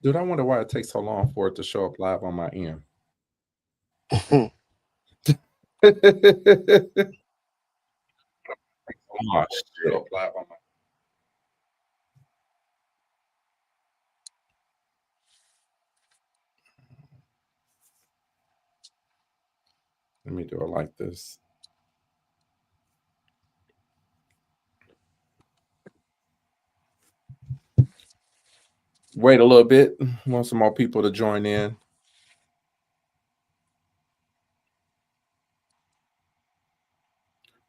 Dude, I wonder why it takes so long for it to show up live on my end. Oh, shit. Live on my. Let me do it like this. Wait a little bit. Want some more people to join in.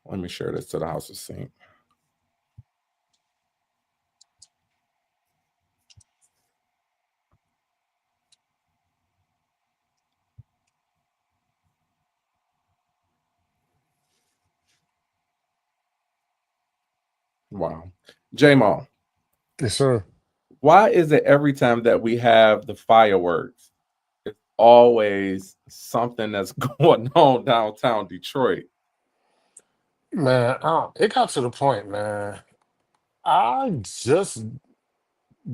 Let me share this to the house of sync. Wow. J-Mo, Yes, sir. why is it every time that we have the fireworks, it's always something that's going on downtown Detroit? Man, it got to the point, man. I just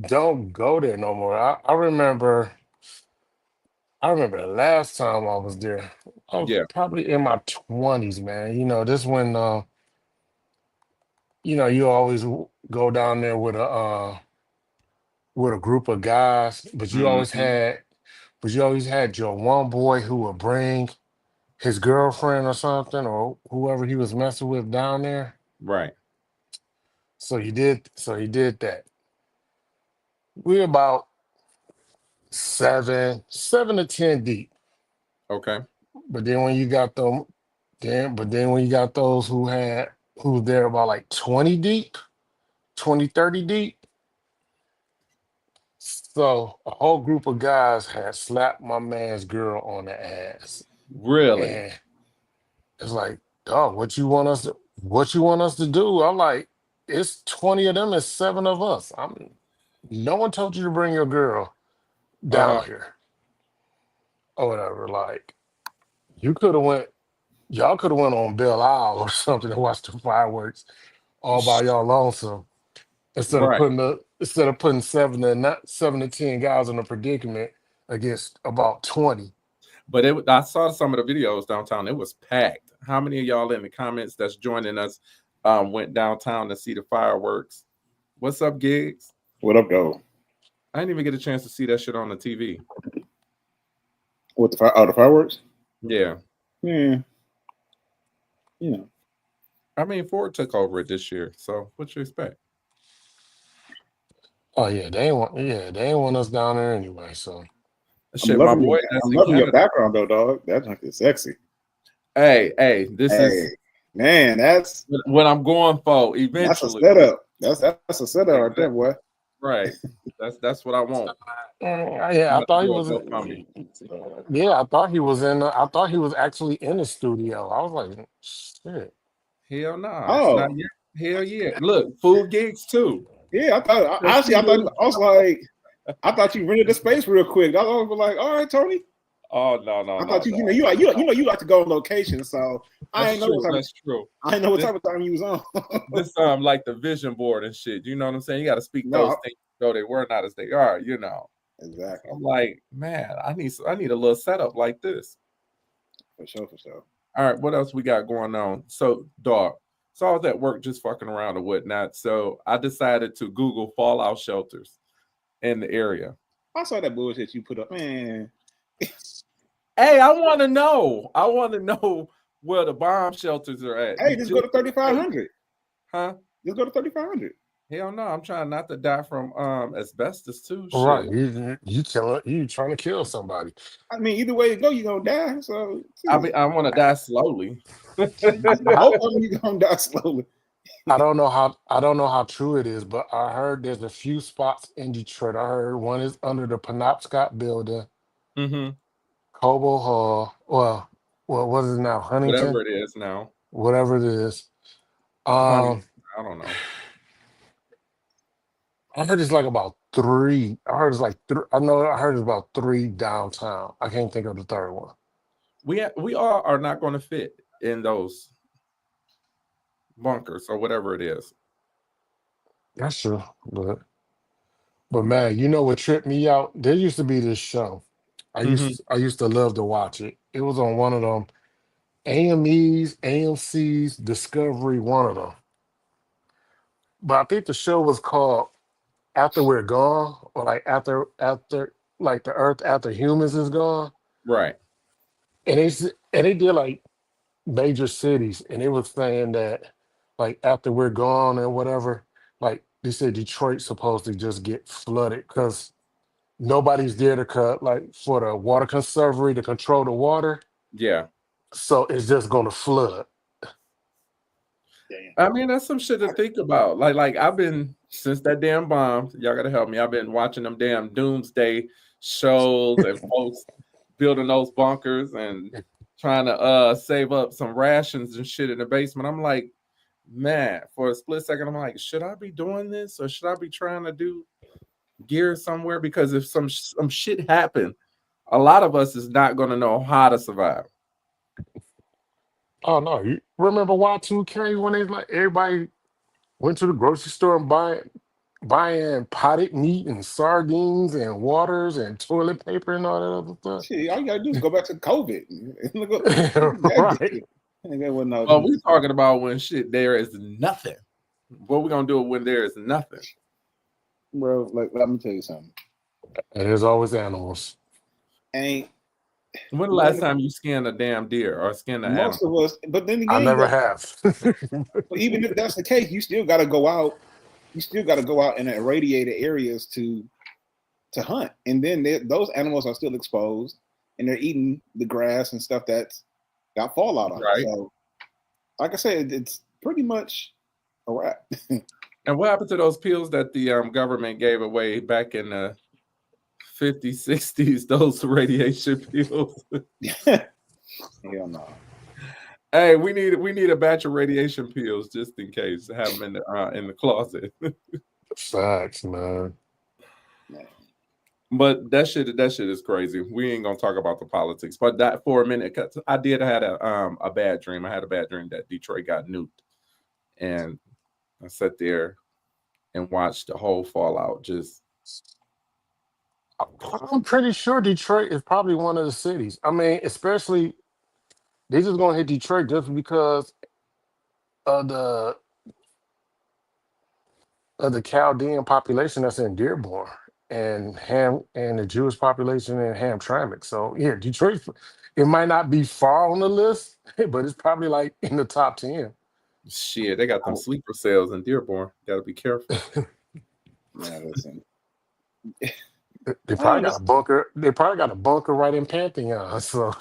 don't go there no more. I remember the last time I was there. I was Yeah. probably in my 20s, man. This when you always go down there with a group of guys, Hmm. but you always had your one boy who would bring his girlfriend or something or whoever he was messing with down there. Right. So he did that. We're about seven to ten deep. Okay. But then when you got them, but then when you got those who's there about like 20 deep, 20, 30 deep. So a whole group of guys had slapped my man's girl on the ass. Really? And it's like, dog, what you want us to do? I'm like, it's 20 of them, it's seven of us. No one told you to bring your girl Uh-huh. down here or whatever. Like, you could have went, y'all could have went on Belle Isle or something and watched the fireworks all by y'all lonesome Right. instead of putting seven to 10 guys in a predicament against about 20. But I saw some of the videos downtown. It was packed. How many of y'all in the comments that's joining us went downtown to see the fireworks? What's up, Gigz? What up, though? I didn't even get a chance to see that shit on the TV. What the fireworks? Yeah. Yeah, you know. I mean, Ford took over it this year. So what you expect? Oh yeah, they ain't want us down there anyway. So I'm Shit, my loving your boy that's I'm in loving your Canada. background though, dog. That junk is sexy. Hey, this Hey, is man, what I'm going for that's a eventually. setup. That's a setup right there, Exactly. boy. Right. That's what I want. yeah, I'm I about to thought he do a was. GoFundMe. Yeah, I thought he was actually in the studio. I was like, shit. Hell nah. Not Oh, yet. Hell yeah. Look, food gigs too. yeah. Just I thought food. I was like, I thought you rented the space real quick. I was like, all right, Tony. Oh no, no, I no, thought no. you like to go on location, so I That's ain't know what true. type of That's true. I ain't know what This type of time you was on. this like the vision board and shit. You know what I'm saying? You got to speak those No, things though they were not as they are. You know. So exactly, I'm like, man, I need a little setup like this. for sure, for sure. All right, what else we got going on? So, dog. So I was at work just fucking around or whatnot. So I decided to Google fallout shelters in the area. I saw that bullshit you put up, man. Hey, I want to know. I want to know where the bomb shelters are at. Hey, just go Just to in case, 3500. huh? Just go to 3500. Hell no, I'm trying not to die from asbestos too. Right, Shit. you trying to kill somebody. I mean, either way you go, you're gonna die. So I shit. mean, I want to die slowly. Both of them you're gonna die slowly. I don't know how true it is, but I heard there's a few spots in Detroit. I heard one is under the Penobscot building, Hmm. Cobo Hall. Well, what is it now? Whatever Huntington, it is now, whatever it is. honey. Um, I don't know. I heard it's like about three. I heard it's like three. I heard it's about three downtown. I can't think of the third one. We all are not going to fit in those bunkers or whatever it is. That's true, but But man, you know what tripped me out? There used to be this show. Hmm. I used to love to watch it. It was on one of them AMEs, AMC's, Discovery, one of them. But I think the show was called After We're Gone, or like after like the Earth after humans is gone. Right. And they did like major cities, and it was saying that like after we're gone and whatever, like they said Detroit supposed to just get flooded because nobody's there to cut like for the water conservancy to control the water. Yeah. So it's just gonna flood. Damn. I mean, that's some shit to think about. Like I've been since that damn bomb. Y'all gotta help me. I've been watching them damn doomsday shows and folks building those bunkers and trying to save up some rations and shit in the basement. I'm like, man, for a split second, I'm like, should I be doing this or should I be trying to do gear somewhere? Because if some shit happen, a lot of us is not gonna know how to survive. Oh no, you remember Y2K when they like everybody went to the grocery store and buying potted meat and sardines and waters and toilet paper and all that Shit, all you gotta do is go back to COVID. Look what other stuff. that Right. did. And that wasn't Well, no, we talking about when shit there is nothing. What we gonna do when there is nothing? bro. Like, let me tell you something. And there's always animals. Ain't When the last man, time you skinned a damn deer or skinned an animal? most of us. But then I again, never have. but even if that's the case, you still got to go out. You still got to go out in irradiated areas to hunt, and then those animals are still exposed, and they're eating the grass and stuff that's got fallout on it. Right. So, like I said, it's pretty much a wrap. And what happened to those pills that the government gave away back in the 50s, 60s? Those radiation pills. Hell no. Hey, we need a batch of radiation pills just in case. Have them in the closet. Facts, man. Man. But that shit is crazy. We ain't gonna talk about the politics. But that for a minute, 'cause I did had a bad dream. I had a bad dream that Detroit got nuked, and I sat there and watched the whole fallout. Just I'm pretty sure Detroit is probably one of the cities. I mean, especially they just gonna hit Detroit just because of the Chaldean population that's in Dearborn and Ham and the Jewish population in Hamtramck. So yeah, Detroit. It might not be far on the list, but it's probably like in the top 10. shit. They got them sleeper cells in Dearborn. Got to be careful. Man, listen. They Oh, probably got a bunker. They probably got a bunker right in Pantheon. So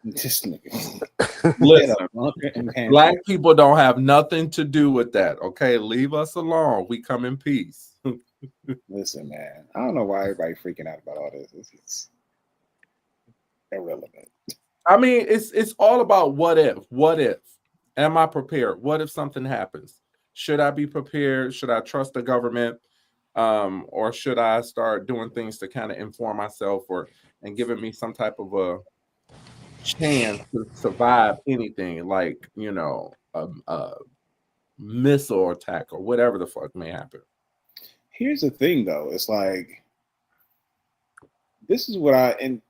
this nigga. Get a Listen, bunker and black pantry. people don't have nothing to do with that. Okay, leave us alone. We come in peace. Listen, man. I don't know why everybody freaking out about all this. This is irrelevant. I mean, it's all about what if. What if? Am I prepared? What if something happens? Should I be prepared? Should I trust the government? Or should I start doing things to kind of inform myself or and giving me some type of a chance to survive anything like, a missile attack or whatever the fuck may happen. Here's the thing, though. It's like this is what and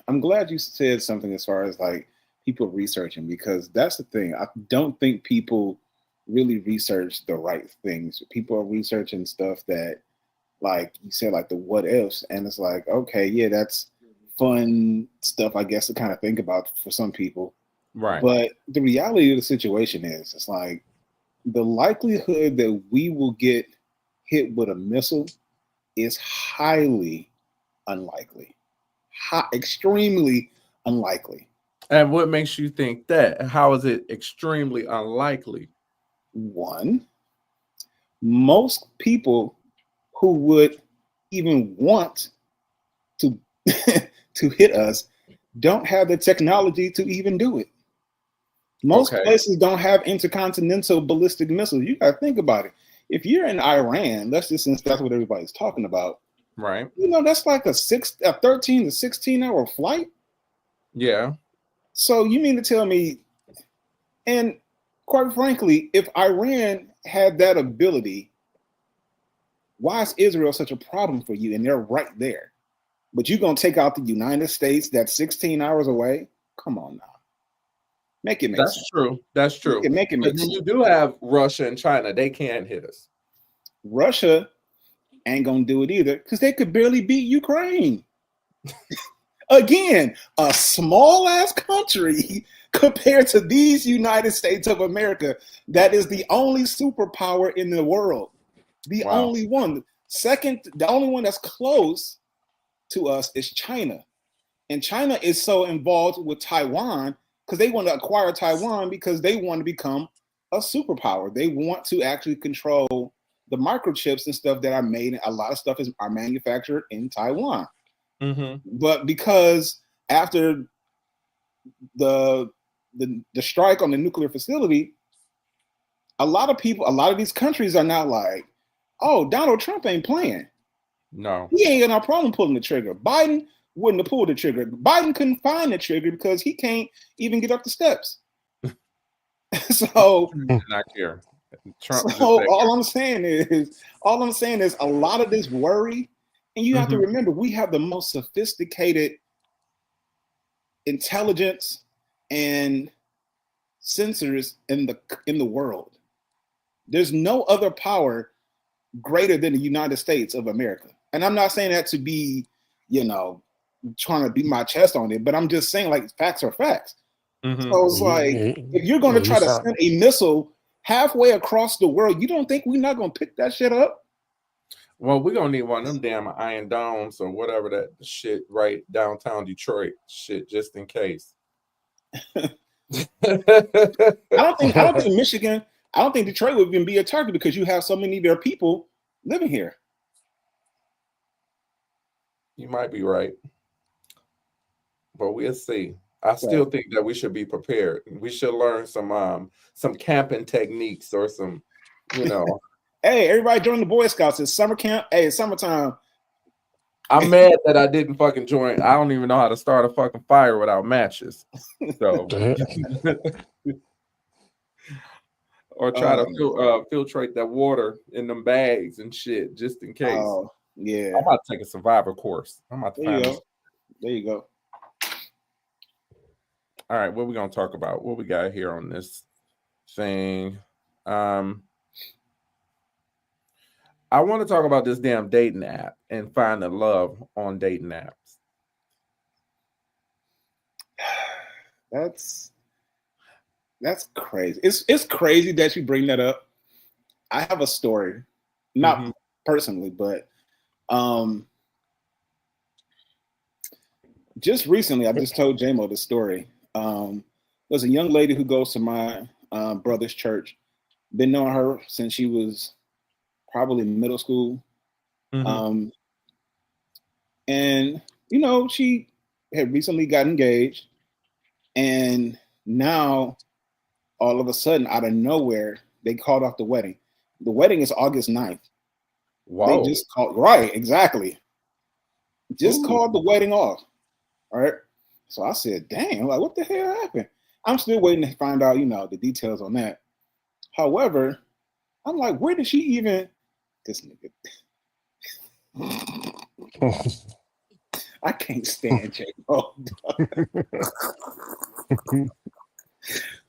I'm glad you said something as far as like people researching because that's the thing. I don't think people really research the right things. People are researching stuff that, like you said, like the what ifs, and it's like, okay, yeah, that's fun stuff, I guess, to kind of think about for some people. Right. But the reality of the situation is, it's like the likelihood that we will get hit with a missile is highly unlikely, extremely unlikely. And what makes you think that? How is it extremely unlikely? One, most people who would even want to to hit us don't have the technology to even do it. Most Okay. places don't have intercontinental ballistic missiles. You got to think about it. If you're in Iran, let's just since that's what everybody's talking about, Right. that's like a 13 to 16 hour flight. Yeah. So you mean to tell me, and quite frankly, if Iran had that ability, Why is Israel such a problem for you? And they're right there. But you're going to take out the United States that's 16 hours away? Come on now. Make it make That's sense. true. That's true. Make it But make then sense. you do have Russia and China. They can't hit us. Russia ain't going to do it either because they could barely beat Ukraine. Again, a small ass country compared to these United States of America that is the only superpower in the world. The only one. Second, the only one that's close to us is China. And China is so involved with Taiwan because they want to acquire Taiwan because they want to become a superpower. They want to actually control the microchips and stuff that are made. A lot of stuff are manufactured in Taiwan. Mm-hmm. But because after the strike on the nuclear facility, a lot of these countries are now like, oh, Donald Trump ain't playing. No. He ain't got no problem pulling the trigger. Biden wouldn't have pulled the trigger. Biden couldn't find the trigger because he can't even get up the steps. So not here. Trump so all I'm saying is a lot of this worry, and you have to remember we have the most sophisticated intelligence and sensors in the world. There's no other power greater than the United States of America. And I'm not saying that to be, trying to beat my chest on it, but I'm just saying like facts are facts. So it's like if you're going to try to send a missile halfway across the world, you don't think we're not going to pick that shit up? Well, we're going to need one of them damn Iron Domes or whatever that shit right downtown Detroit shit, just in case. I don't think Michigan, I don't think Detroit would even be a target because you have so many of their people living here. You might be right. But we'll see. I still think that we should be prepared. We should learn some camping techniques or some, Hey, everybody join the Boy Scouts. It's summer camp. Hey, it's summertime. I'm mad that I didn't fucking join. I don't even know how to start a fucking fire without matches. So or try to filtrate that water in them bags and shit just in case. Oh, yeah. I'm about to take a survivor course. I'm about to There you go. All right, what are we gonna talk about? What we got here on this thing? I want to talk about this damn dating app and finding love on dating apps. That's crazy. It's crazy that you bring that up. I have a story, not personally, but just recently, I just told JMO the story. There's a young lady who goes to my brother's church. Been knowing her since she was probably middle school. And she had recently got engaged, and now all of a sudden, out of nowhere, they called off the wedding. The wedding is August 9th. Wow. They just called, right, exactly. Just called the wedding off. All right. So I said, dang, like, what the hell happened? I'm still waiting to find out, the details on that. However, I'm like, where did she even, this nigga. I can't stand J-Mo.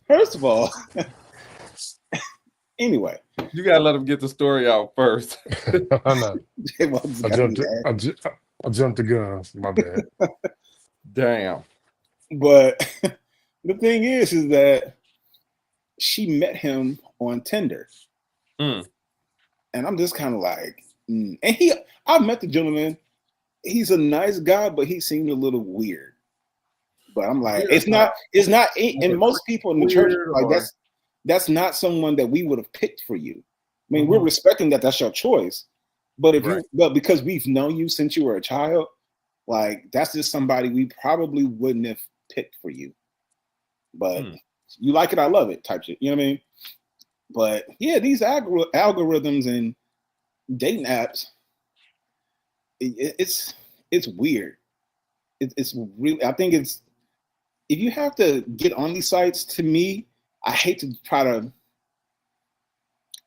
First of all, anyway. You gotta let him get the story out first. I know. I jumped the gun. My bad. Damn. But the thing is that she met him on Tinder. And I'm just kind of like, And I met the gentleman. He's a nice guy, but he seemed a little weird. But I'm like, it's not, and most people in the church, like that's not someone that we would have picked for you. I mean, we're respecting that that's your choice. But but because we've known you since you were a child, like that's just somebody we probably wouldn't have picked for you. But you like it, I love it type shit. You know what I mean? But yeah, these algorithms and dating apps, it's weird. It's really, I think it's, if you have to get on these sites, to me, I hate to try to,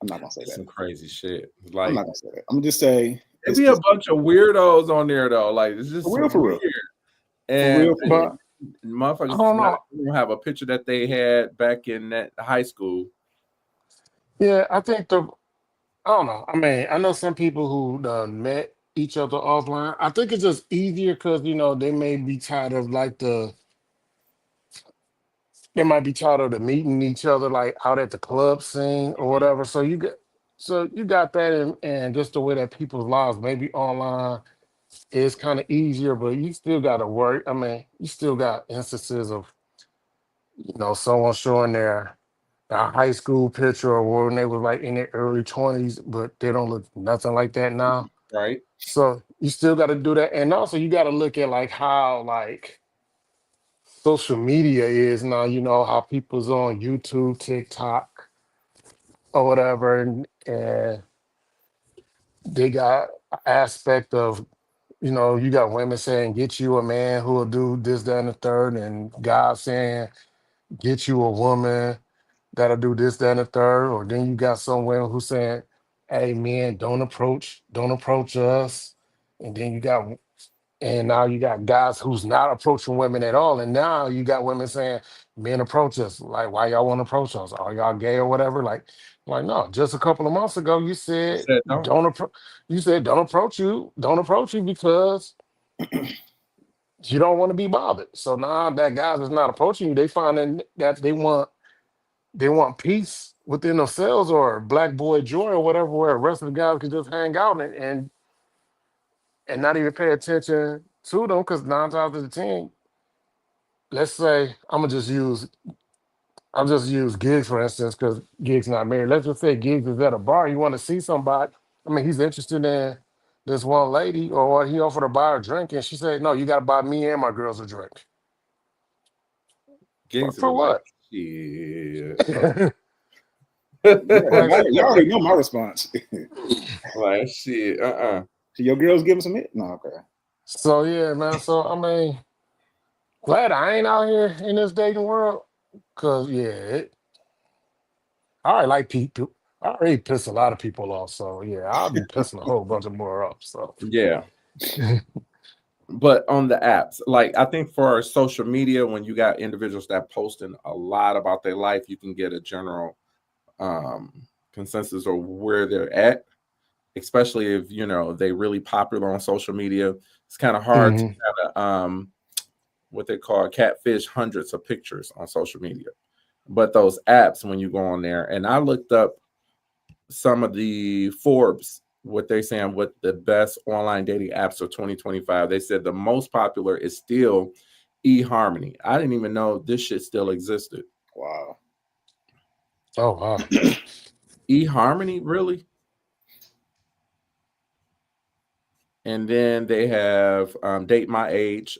I'm not gonna say It's that. some crazy shit. I'm Like not gonna say that. I'm gonna just say it it's be a just bunch of weirdos on there though. Like it's just for real, for real, weird. for And real, for real. But I motherfuckers don't not know. even have a picture that they had back in that high school. Yeah, I think I don't know. I mean, I know some people who done met each other offline. I think it's just easier because they may be tired of they might be tired of the meeting each other like out at the club scene or Mhm. whatever. So you got that, and just the way that people's lives maybe online is kind of easier, but you still got to worry. I mean, you still got instances of someone showing their high school picture or when they was like in their early 20s, but they don't look nothing like that now. Right? So you still got to do that, and also you got to look at like how social media is now. You know how people's on YouTube, TikTok, or whatever, and they got an aspect of you got women saying get you a man who will do this, that, and the third, and guys saying get you a woman that'll do this, that, and the third. Or then you got some women who saying, hey man, don't approach us. And then now you got guys who's not approaching women at all. And now you got women saying, men approach us. Like, why y'all want to approach us? Are y'all gay or whatever? Like, no, just a couple of months ago you said Said no. don't approach you because you don't want to be bothered. So now that guys is not approaching you, they finding that they want peace within themselves or black boy joy or whatever, where the rest of the guys can just hang out and not even pay attention to them. Because 9 times out of 10, let's say I'll just use Gigz for instance, because Gig's not married. Let's just say Gigz is at a bar. You want to see somebody. I mean, he's interested in this one lady, or he offered to buy her a drink, and she said, "No, you got to buy me and my girls a drink." For, Giggs for was like, what? shit. Yeah, Like, y'all already know my response. like shit. So your girls give them some hit? No, okay. so yeah, man. So I mean, glad I ain't out here in this dating world, cause yeah, I already like people. I already piss a lot of people off, so yeah, I'll be pissing a whole bunch of more off. So Yeah. But on the apps, like I think for social media, when you got individuals that posting a lot about their life, you can get a general um consensus of where they're at, especially if they really popular on social media. It's kind of hard to hmm kind of what they call catfish hundreds of pictures on social media. But those apps, when you go on there, and I looked up some of the Forbes, what they saying, what the best online dating apps of 2025. They said the most popular is still eHarmony. I didn't even know this shit still existed. Wow. Oh wow. eHarmony, really? And then they have Date My Age,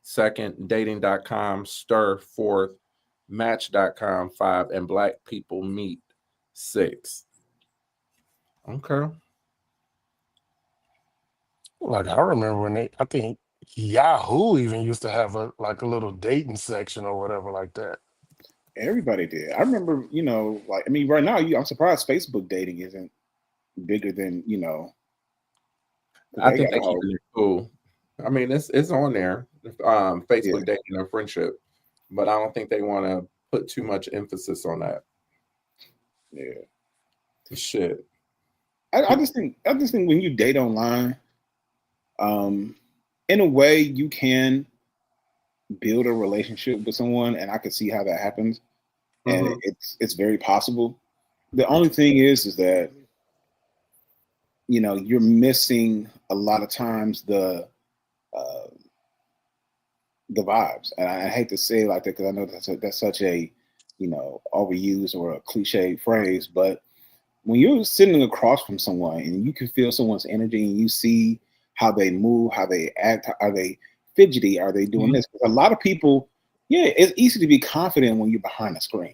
second, dating.com, Stir, fourth, match.com, five, and Black People Meet, six. Okay. Like I remember when I think Yahoo even used to have a little dating section or whatever like that. Everybody did. I remember, like I mean, right now, I'm surprised Facebook dating isn't bigger than, because I they think got they a whole keeping it cool. I mean, it's on there, yeah, Facebook dating and friendship, but I don't think they want to put too much emphasis on that. yeah. Shit. I just think when you date online, um, in a way you can build a relationship with someone, and I could see how that happens, and Hmm. it's very possible. The only thing is that you're missing a lot of times uh, the vibes, and I hate to say it like that because I know that's such a overused or a cliche phrase, but when you're sitting across from someone and you can feel someone's energy and you see how they move, how they act, are they fidgety, are they doing this? 'Cause a lot of people, yeah, it's easy to be confident when you're behind a screen,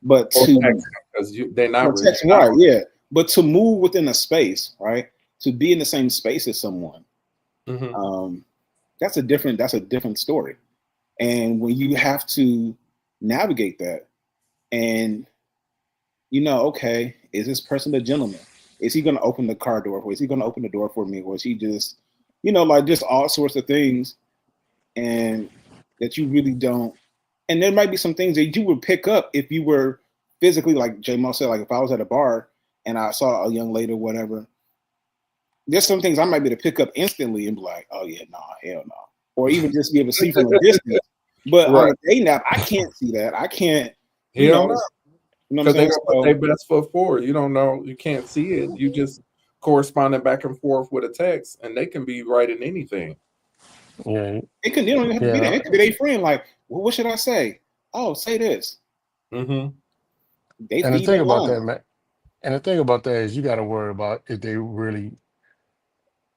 but Or to text because they're not reaching text, right, out. yeah, but to move within a space, right, to be in the same space as someone, Hmm. um, that's a different story. And when you have to navigate that, and you know, okay, is this person a gentleman? Is he going to open the car door for me? Is he going to open the door for me? Or is he just, you know, like just all sorts of things, and that you really don't. And there might be some things that you would pick up if you were physically, like J Mo said, like if I was at a bar and I saw a young lady or whatever, there's some things I might be able to pick up instantly and be like, oh yeah, nah, hell no. Or even just be able to see from a distance. But on Right. a dating app, I can't see that. I can't, Hell no. you know what Because I'm they saying? don't put their best foot forward. You don't know. You can't see it. You just corresponding back and forth with a text, and they can be writing anything. Yeah, It can, you don't even have to be yeah. that. It could be their friend. Like, well, what should I say? Oh, say this. Mm-hmm. They And the feed thing that about line. that, man, and the thing about that is you got to worry about if they really,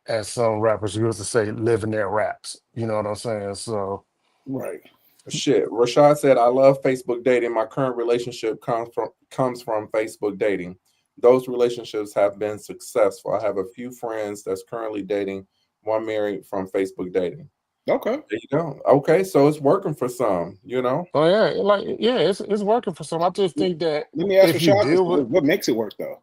as some rappers used to say, live in their raps. You know what I'm saying? So Right. Shit. Rashad said, I love Facebook dating. My current relationship comes from Facebook dating. Those relationships have been successful. I have a few friends that's currently dating, one married from Facebook dating. Okay. There you go. Okay, so it's working for some, you know? oh yeah, like yeah, it's working for some. I just think that Let me ask if you Rashad this. deal with, What makes it work though?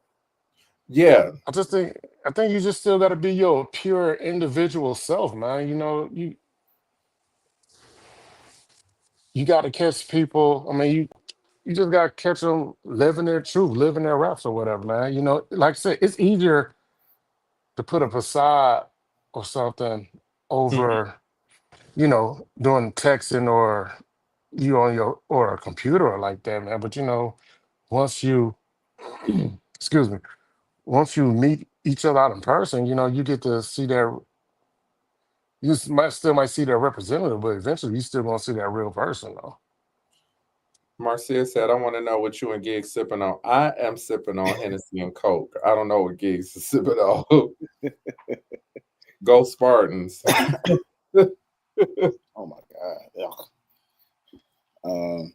Yeah. I think you just still got to be your pure individual self, man. You know, you got to catch people. I mean, you just got to catch them living their truth, living their raps or whatever, man. You know, like I said, it's easier to put a facade or something Mhm. over, you know, doing texting or you on your or a computer like that, man. But you know, once you excuse me, once you meet each other out in person, you know, you get to see their might see their representative, but eventually you still gonna see that real person though. Marcia said, I want to know what you and Gigz sipping on. I am sipping on Hennessy and Coke. I don't know what Gigz is sipping on. Go Spartans. Oh my God. Ugh. Um,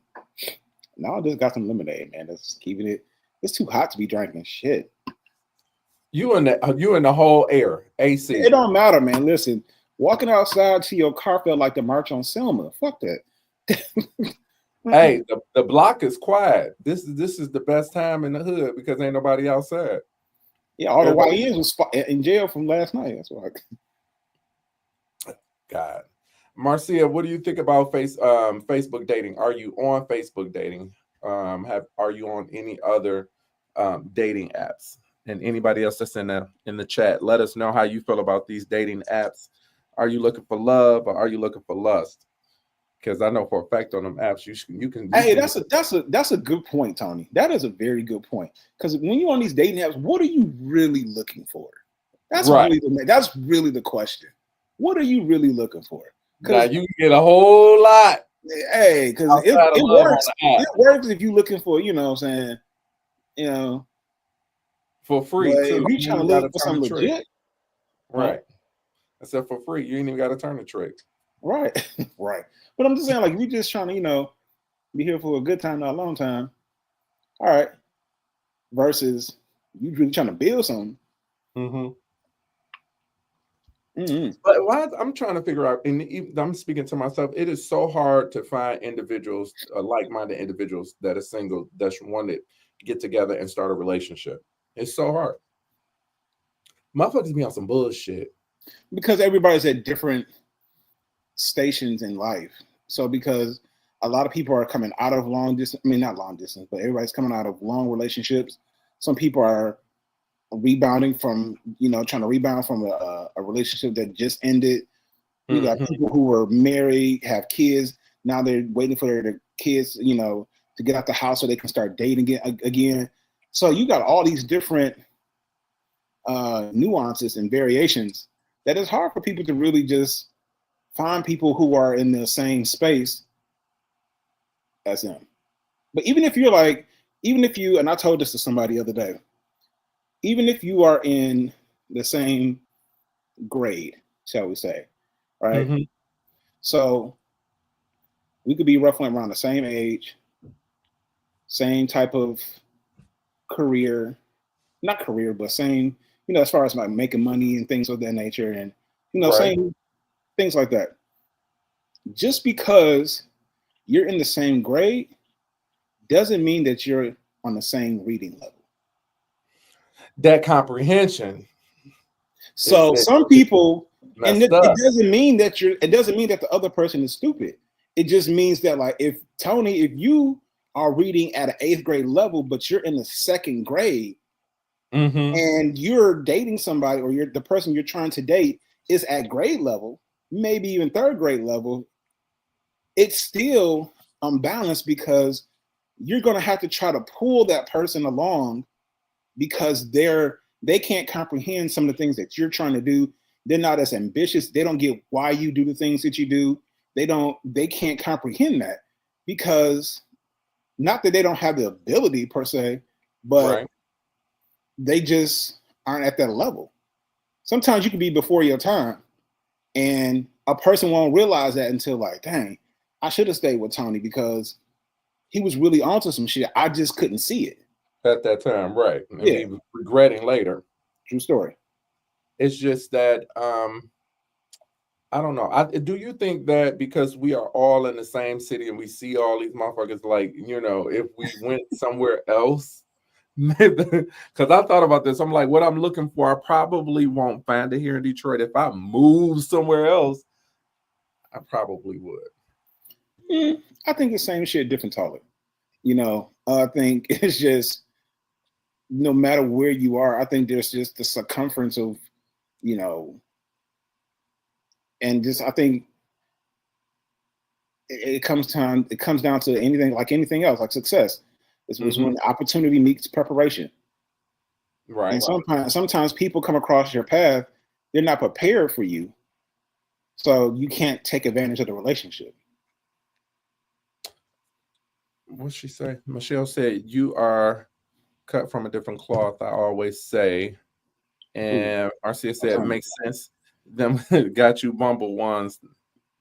now I just got some lemonade, man. That's keeping it. It's too hot to be drinking shit. You in the whole air. AC. It don't matter, man. Listen, walking outside to your car felt like the March on Selma. Fuck that. Hey, the block is quiet. This is the best time in the hood because ain't nobody outside. Yeah, all the Everybody, YNs was in jail from last night. That's why. God. Marcia, what do you think about Facebook dating? Are you on Facebook dating? Are you on any other dating apps? And anybody else that's in the chat, let us know how you feel about these dating apps. Are you looking for love or are you looking for lust? Because I know for a fact on them apps you Hey, can that's a good point, Tony. That is a very good point. Because when you're on these dating apps, what are you really looking for? right That's really the question. What are you really looking for? now Because you can get a whole lot hey, because outside of it love on works. the app It works if you're looking for, you know what I'm saying, you know, for but free too. if you're You trying to ain't got look to for turn the something trick. legit, huh? Right. I said for free. You ain't even got to turn the trick. Right, right. But I'm just saying, like, if you're just trying to, you know, be here for a good time, not a long time, all right, versus you really trying to build something. Mm-hmm. Mm-hmm. But why I'm trying to figure out, and I'm speaking to myself, it is so hard to find individuals, like-minded individuals that are single, that's want to get together and start a relationship. It's so hard. Motherfuckers be on some bullshit. Because everybody's at different stations in life. So because a lot of people are coming out of long distance, I mean not long distance, but everybody's coming out of long relationships. Some people are rebounding from, you know, trying to rebound from a relationship that just ended. You got Mm-hmm. people who were married, have kids. Now they're waiting for their kids, you know, to get out the house so they can start dating again. So you got all these different nuances and variations that it's hard for people to really just find people who are in the same space as them. But even if you're like, even if you, and I told this to somebody the other day, even if you are in the same grade, shall we say, right? Mm-hmm. So we could be roughly around the same age, same type of career, not career, but same, you know, as far as like making money and things of that nature, and you know, Right. same things like that. Just because you're in the same grade doesn't mean that you're on the same reading level. That comprehension. So some people, and it up. doesn't mean that it doesn't mean that the other person is stupid. It just means that, like, if Tony, if you are reading at an 8th grade level, but you're in the 2nd grade, and you're dating somebody, or the person you're trying to date is at grade level, maybe even 3rd grade level, it's still unbalanced, because you're going to have to try to pull that person along, because they can't comprehend some of the things that you're trying to do. They're not as ambitious. They don't get why you do the things that you do. They can't comprehend that, because not that they don't have the ability per se, but they just aren't at that level. Sometimes you can be before your time, and a person won't realize that until, like, dang, I should have stayed with Tony because he was really onto some shit. I just couldn't see it at that time, right? And be regretting later. True story. It's just that I don't know. Do you think that because we are all in the same city and we see all these motherfuckers, like, you know, if we went somewhere else, because I thought about this, I'm like, what I'm looking for, I probably won't find it here in Detroit. If I move somewhere else, I probably would. I think the same shit, different toilet. You know, I think it's just, no matter where you are, I think there's just the circumference of, you know, and just, I think it comes down to anything, like anything else, like success. It's when opportunity meets preparation. Right. And sometimes people come across your path, they're not prepared for you, so you can't take advantage of the relationship. What'd she say? Michelle said, "You are cut from a different cloth, I always say." And Marcia said, "Makes sense. Them got you bumble ones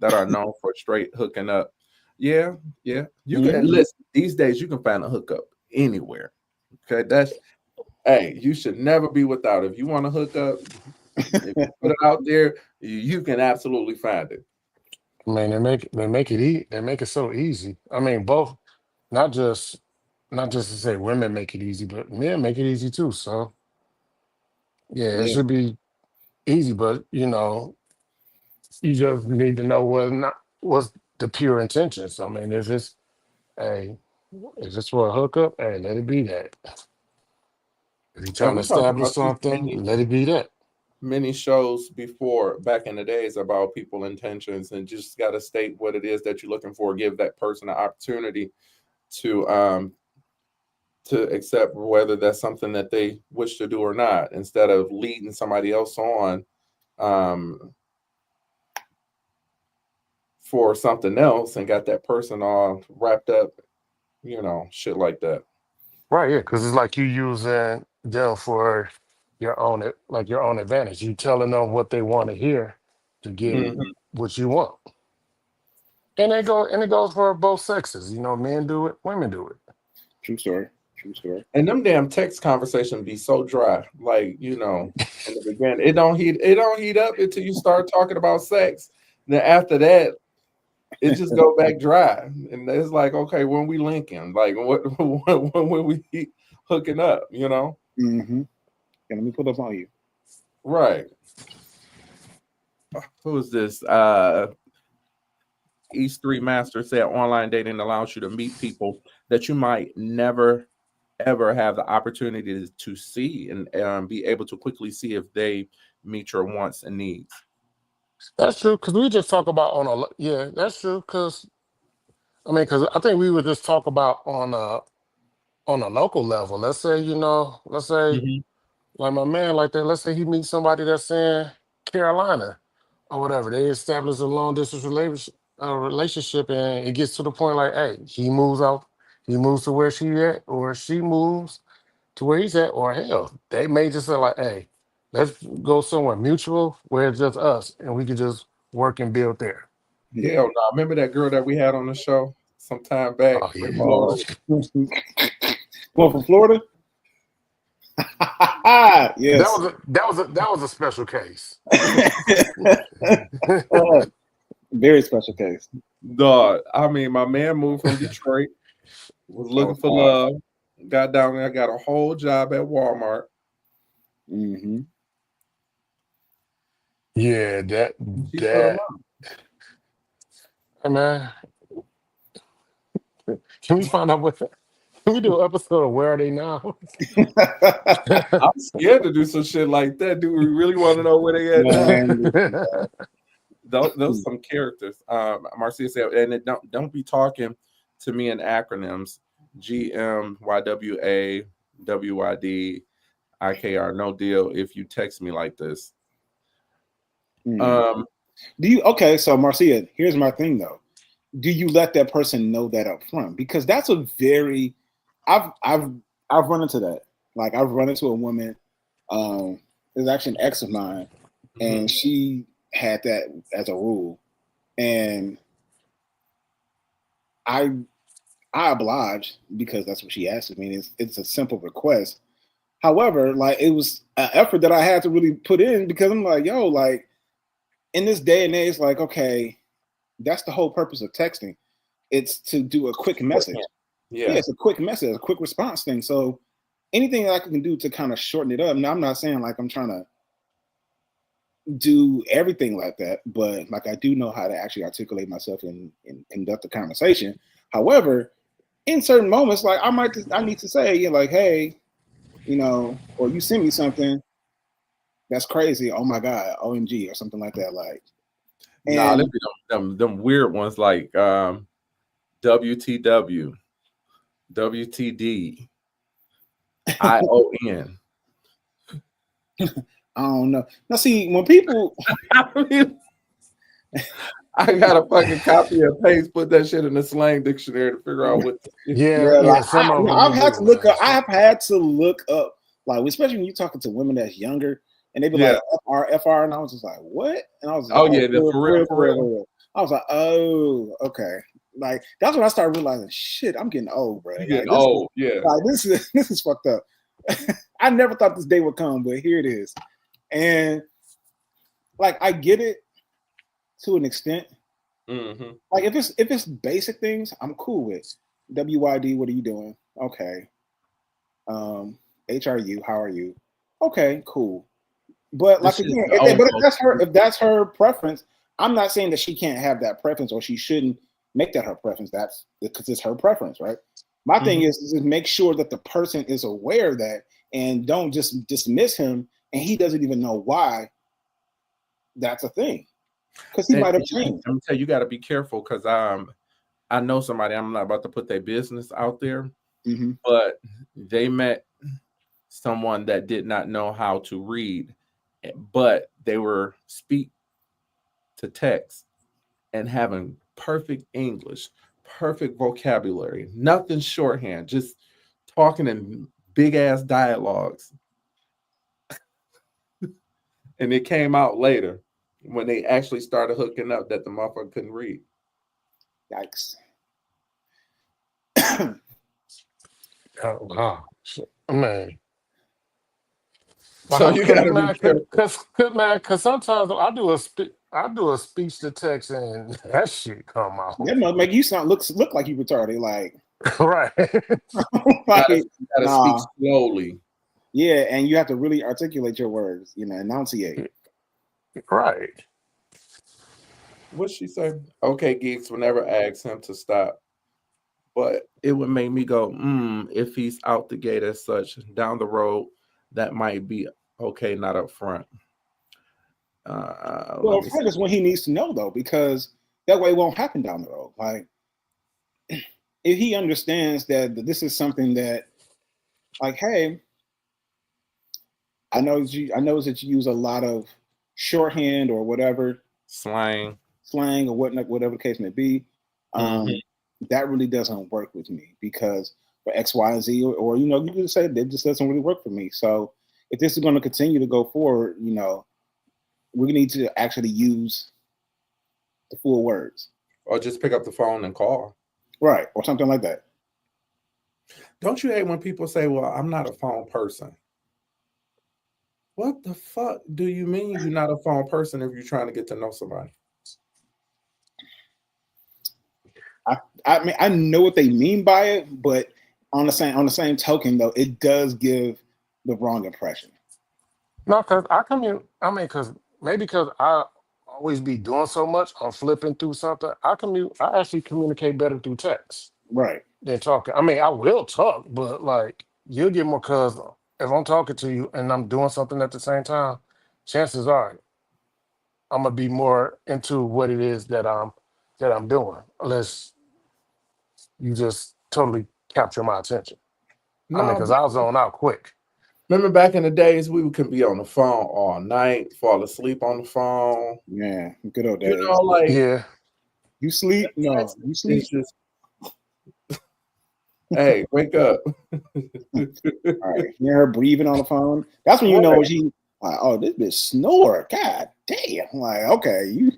that are known for straight hooking up." Yeah. You can listen. These days, you can find a hookup anywhere. Okay, hey, you should never be without. If you want to hook up, if you put it out there, you can absolutely find it. I mean, they make it so easy. I mean, both, not just to say women make it easy, but men make it easy too. So yeah, it should be easy, but you know, you just need to know what's the pure intentions. I mean, if it's for a hookup, hey, let it be that. If you're trying to we talked establish about this something, let it be that. many shows before, back in the days, about people intentions, and just got to state what it is that you're looking for. Give that person an opportunity to accept whether that's something that they wish to do or not, instead of leading somebody else on for something else and got that person all wrapped up, you know, shit like that. Right, yeah, because it's like you using them for your own advantage. You telling them what they want to hear to get what you want. And it goes for both sexes. You know, men do it, women do it. True story. And them damn text conversations be so dry. Like, you know, in the beginning, it don't heat up until you start talking about sex. Then after that, it just go back dry. And it's like, okay, when we linking? Like, when we hooking up, you know? And let me put up on you. Right. Who is this? East 3 Master said online dating allows you to meet people that you might never ever have the opportunity to see, and be able to quickly see if they meet your wants and needs. That's true, because we just talk about that's true, because I think we would just talk about on a local level. Let's say, like my man like that, let's say he meets somebody that's in Carolina or whatever. They establish a long distance relationship, and it gets to the point like, hey, he moves to where she at, or she moves to where he's at, or hell, they may just say like, hey, let's go somewhere mutual where it's just us and we can just work and build there. Hell no. Remember that girl that we had on the show some time back Oh, from yeah. Florida? Going from Florida? Yes. That was a special case. Very special case. Dog, I mean, my man moved from Detroit, was looking for love, Got down there, got a whole job at Walmart. Mm-hmm. Yeah, that She put them that up. hey, man. Can we find out what? Can we do an episode of Where Are They Now? I'm scared to do some shit like that. Do we really want to know where they at now? Man, Those some characters. Marcia said, and it don't be talking to me in acronyms. GM, YWA, WYD, IKR. No deal if you text me like this. do you okay? So Marcia, here's my thing though. Do you let that person know that up front? Because that's a very I've run into that. Like I've run into a woman, there's actually an ex of mine, and she had that as a rule. And I obliged because that's what she asked of me. It's a simple request. However, like it was an effort that I had to really put in because I'm like, yo, like in this day and age, like, okay, that's the whole purpose of texting. It's to do a quick message. Yeah, it's a quick message, a quick response thing. So anything that I can do to kind of shorten it up. Now, I'm not saying like I'm trying to do everything like that, but like I do know how to actually articulate myself and conduct a conversation. However, in certain moments, like I need to say, you know, like, hey, you know, or you send me something that's crazy. Oh my God, OMG, or something like that. Like, Nah, and let be them weird ones like WTW, WTD, ION. I don't know. Now, see, when people, I mean, I got a fucking copy and paste, put that shit in the slang dictionary to figure out what. yeah, yeah, yeah. like Some of them I've be had to looking look up. I nasty. have had to look up, like, especially when you're talking to women that's younger, and they be Yeah. like FR, and I was just like, what? And I was just Oh like, yeah, for real, for real. I was like, oh, okay. Like that's when I started realizing, shit, I'm getting old, bro. You Like getting old, yeah. this is fucked up. I never thought this day would come, but here it is. And like I get it to an extent. Mm-hmm. Like if it's basic things, I'm cool with. WYD, what are you doing? Okay. HRU, how are you? Okay, cool. But This like shit again, old. if that's her preference, I'm not saying that she can't have that preference or she shouldn't make that her preference. That's because it's her preference, right? My thing is just make sure that the person is aware of that and don't just dismiss him and he doesn't even know why that's a thing. Because he And might have changed. I'm tell you, got to be careful because I know somebody. I'm not about to put their business out there, but they met someone that did not know how to read, but they were speak to text and having perfect English, perfect vocabulary, nothing shorthand, just talking in big ass dialogues. And it came out later when they actually started hooking up that the motherfucker couldn't read. Yikes. Oh, wow. Man. So Well, you cause gotta be man, careful. cause sometimes I do a speech to text and that shit come out. That might make you look like you retarded. Like, Right. like Gotta speak nah. slowly. Yeah, and you have to really articulate your words, you know, enunciate. Right. What'd she say? Okay, Gigz would never ask him to stop. But it would make me go, if he's out the gate as such, down the road, that might be okay, not up front. Well, Let in me front see. is what he needs to know though, because that way it won't happen down the road. Like if he understands that this is something that, like, hey, I know that you use a lot of shorthand or whatever, Slang. slang or whatnot, whatever the case may be. Mhm. That really doesn't work with me because for X, Y, and Z, or you know, you can say it just doesn't really work for me. So if this is going to continue to go forward, you know, we need to actually use the full words, Or just pick up the phone and call. right, or something like that. Don't you hate when people say, well, I'm not a phone person? What the fuck do you mean you're not a phone person if you're trying to get to know somebody? I mean, I know what they mean by it, but on the same token, though, it does give the wrong impression. No, because because maybe because I always be doing so much or flipping through something, I actually communicate better through text Right. than talking. I mean, I will talk, but like you'll get more because if I'm talking to you and I'm doing something at the same time, chances are I'm gonna be more into what it is that I'm doing, unless you just totally capture my attention. I mean, No, because I'll zone out quick. remember back in the days we could be on the phone all night, fall asleep on the phone. Yeah, good old You days. know, like Yeah, You sleep? No, text you is sleep. just, hey, wake up. All right, hear her breathing on the phone. That's when you know Right. she like, oh, this bitch snore. God damn. I'm like, okay, you.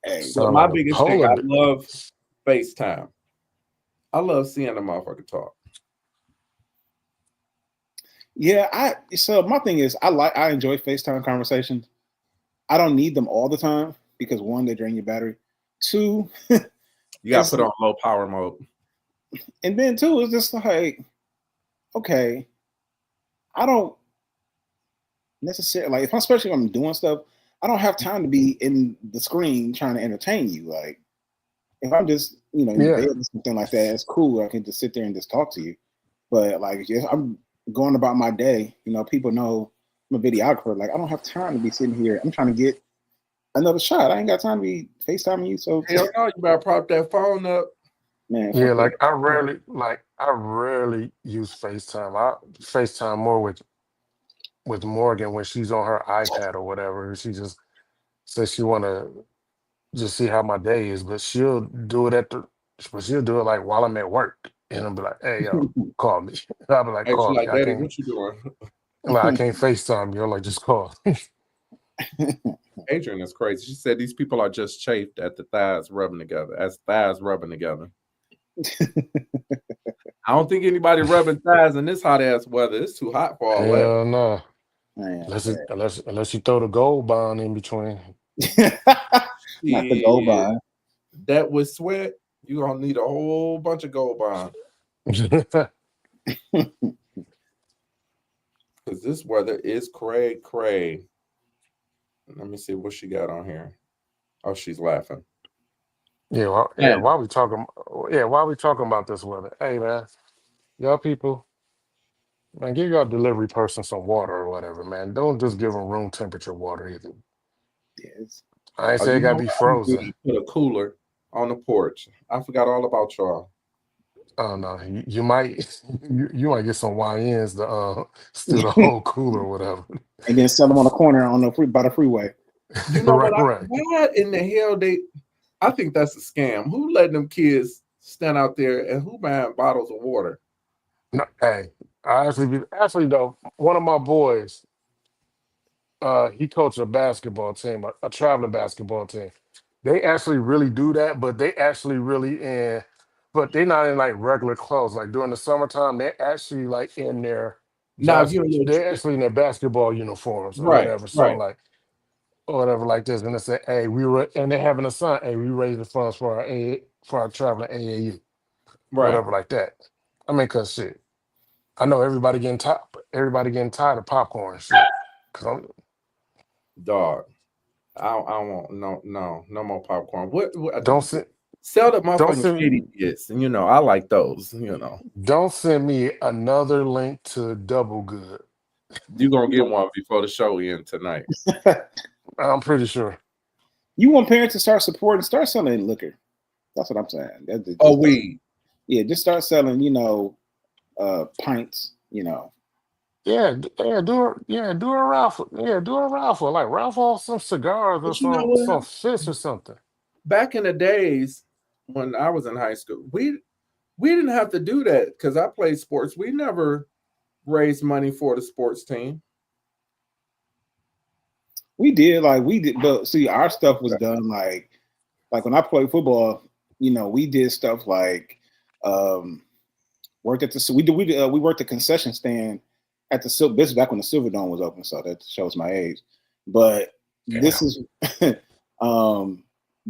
Hey, But sound my like a biggest thing, polar I bear. love FaceTime. I love seeing the motherfucker talk. yeah. So my thing is, I enjoy FaceTime conversations. I don't need them all the time because one, they drain your battery. Two, You got to it's put on low power mode. and then two, it's just like, okay, I don't necessarily like especially if I'm doing stuff, I don't have time to be in the screen trying to entertain you. Like if I'm just, in the Yeah, bed or something like that, it's cool. I can just sit there and just talk to you. But like if I'm going about my day, people know I'm a videographer. Like I don't have time to be sitting here. I'm trying to get another shot. I ain't got time to be FaceTiming you. So Hell no, you better prop that phone up. man, yeah. fuck that. I rarely use FaceTime. I FaceTime more with Morgan when she's on her iPad or whatever. She just says she want to just see how my day is, but she'll do it like while I'm at work, and I'll be like, "Hey, yo, call me." I'll be like, Hey, she "Call me." like, Daddy, what you doing? I can't FaceTime you. I'm like, just call. Adrian is crazy. She said these people are just chafed at the thighs rubbing together, as thighs rubbing together. I don't think anybody rubbing thighs in this hot ass weather. It's too hot for all that. Hell no. Man, Unless you throw the gold bond in between. not the go Shit. by. That with sweat, you gonna need a whole bunch of gold bond. Because this weather is cray. Let me see what she got on here. Oh, she's laughing. Yeah. Man, Why we talking? Yeah, why we talking about this weather? Hey man, y'all people, man, give your delivery person some water or whatever, man. Don't just give them room temperature water either. Yes. I ain't oh, say it you gotta know be what I'm gonna do frozen. is put a cooler on the porch. I forgot all about y'all. Oh no, you might you might get some YNs to steal the whole cooler or whatever. And then sell them on the corner on the by the freeway. You know what? Right, right. What in the hell I think that's a scam. Who letting them kids stand out there and who buying bottles of water? No, hey, actually though, one of my boys, he coached a basketball team, a traveling basketball team. They actually really do that, but they actually really but they're not in like regular clothes. Like during the summertime, they're actually like in their Now, if you're a little they're actually in their basketball uniforms or right, whatever. So right, like or whatever like this, and they say, hey, and they're having a sign, hey, we raised the funds for our traveling AAU, right, whatever like that. I mean, cause shit, I know everybody getting tired of popcorn and shit. Cause dog. I don't want no more popcorn. What don't send sell the don't motherfucking send kitty bits, and I like those. don't send me another link to Double Good. You're gonna get one before the show end tonight. I'm pretty sure. You want parents to start supporting, start selling liquor. That's what I'm saying. Oh, weed. Yeah, just start selling, pints, Do a raffle. Yeah, do a raffle. Like raffle off some cigars or But you know some what? fish or something. Back in the days when I was in high school, we didn't have to do that because I played sports. We never raised money for the sports team. we did, but see, our stuff was done like when I played football, we did stuff like worked at the we worked the concession stand at the Silver. This is back when the Silver Dome was open, so that shows my age. But this Damn. is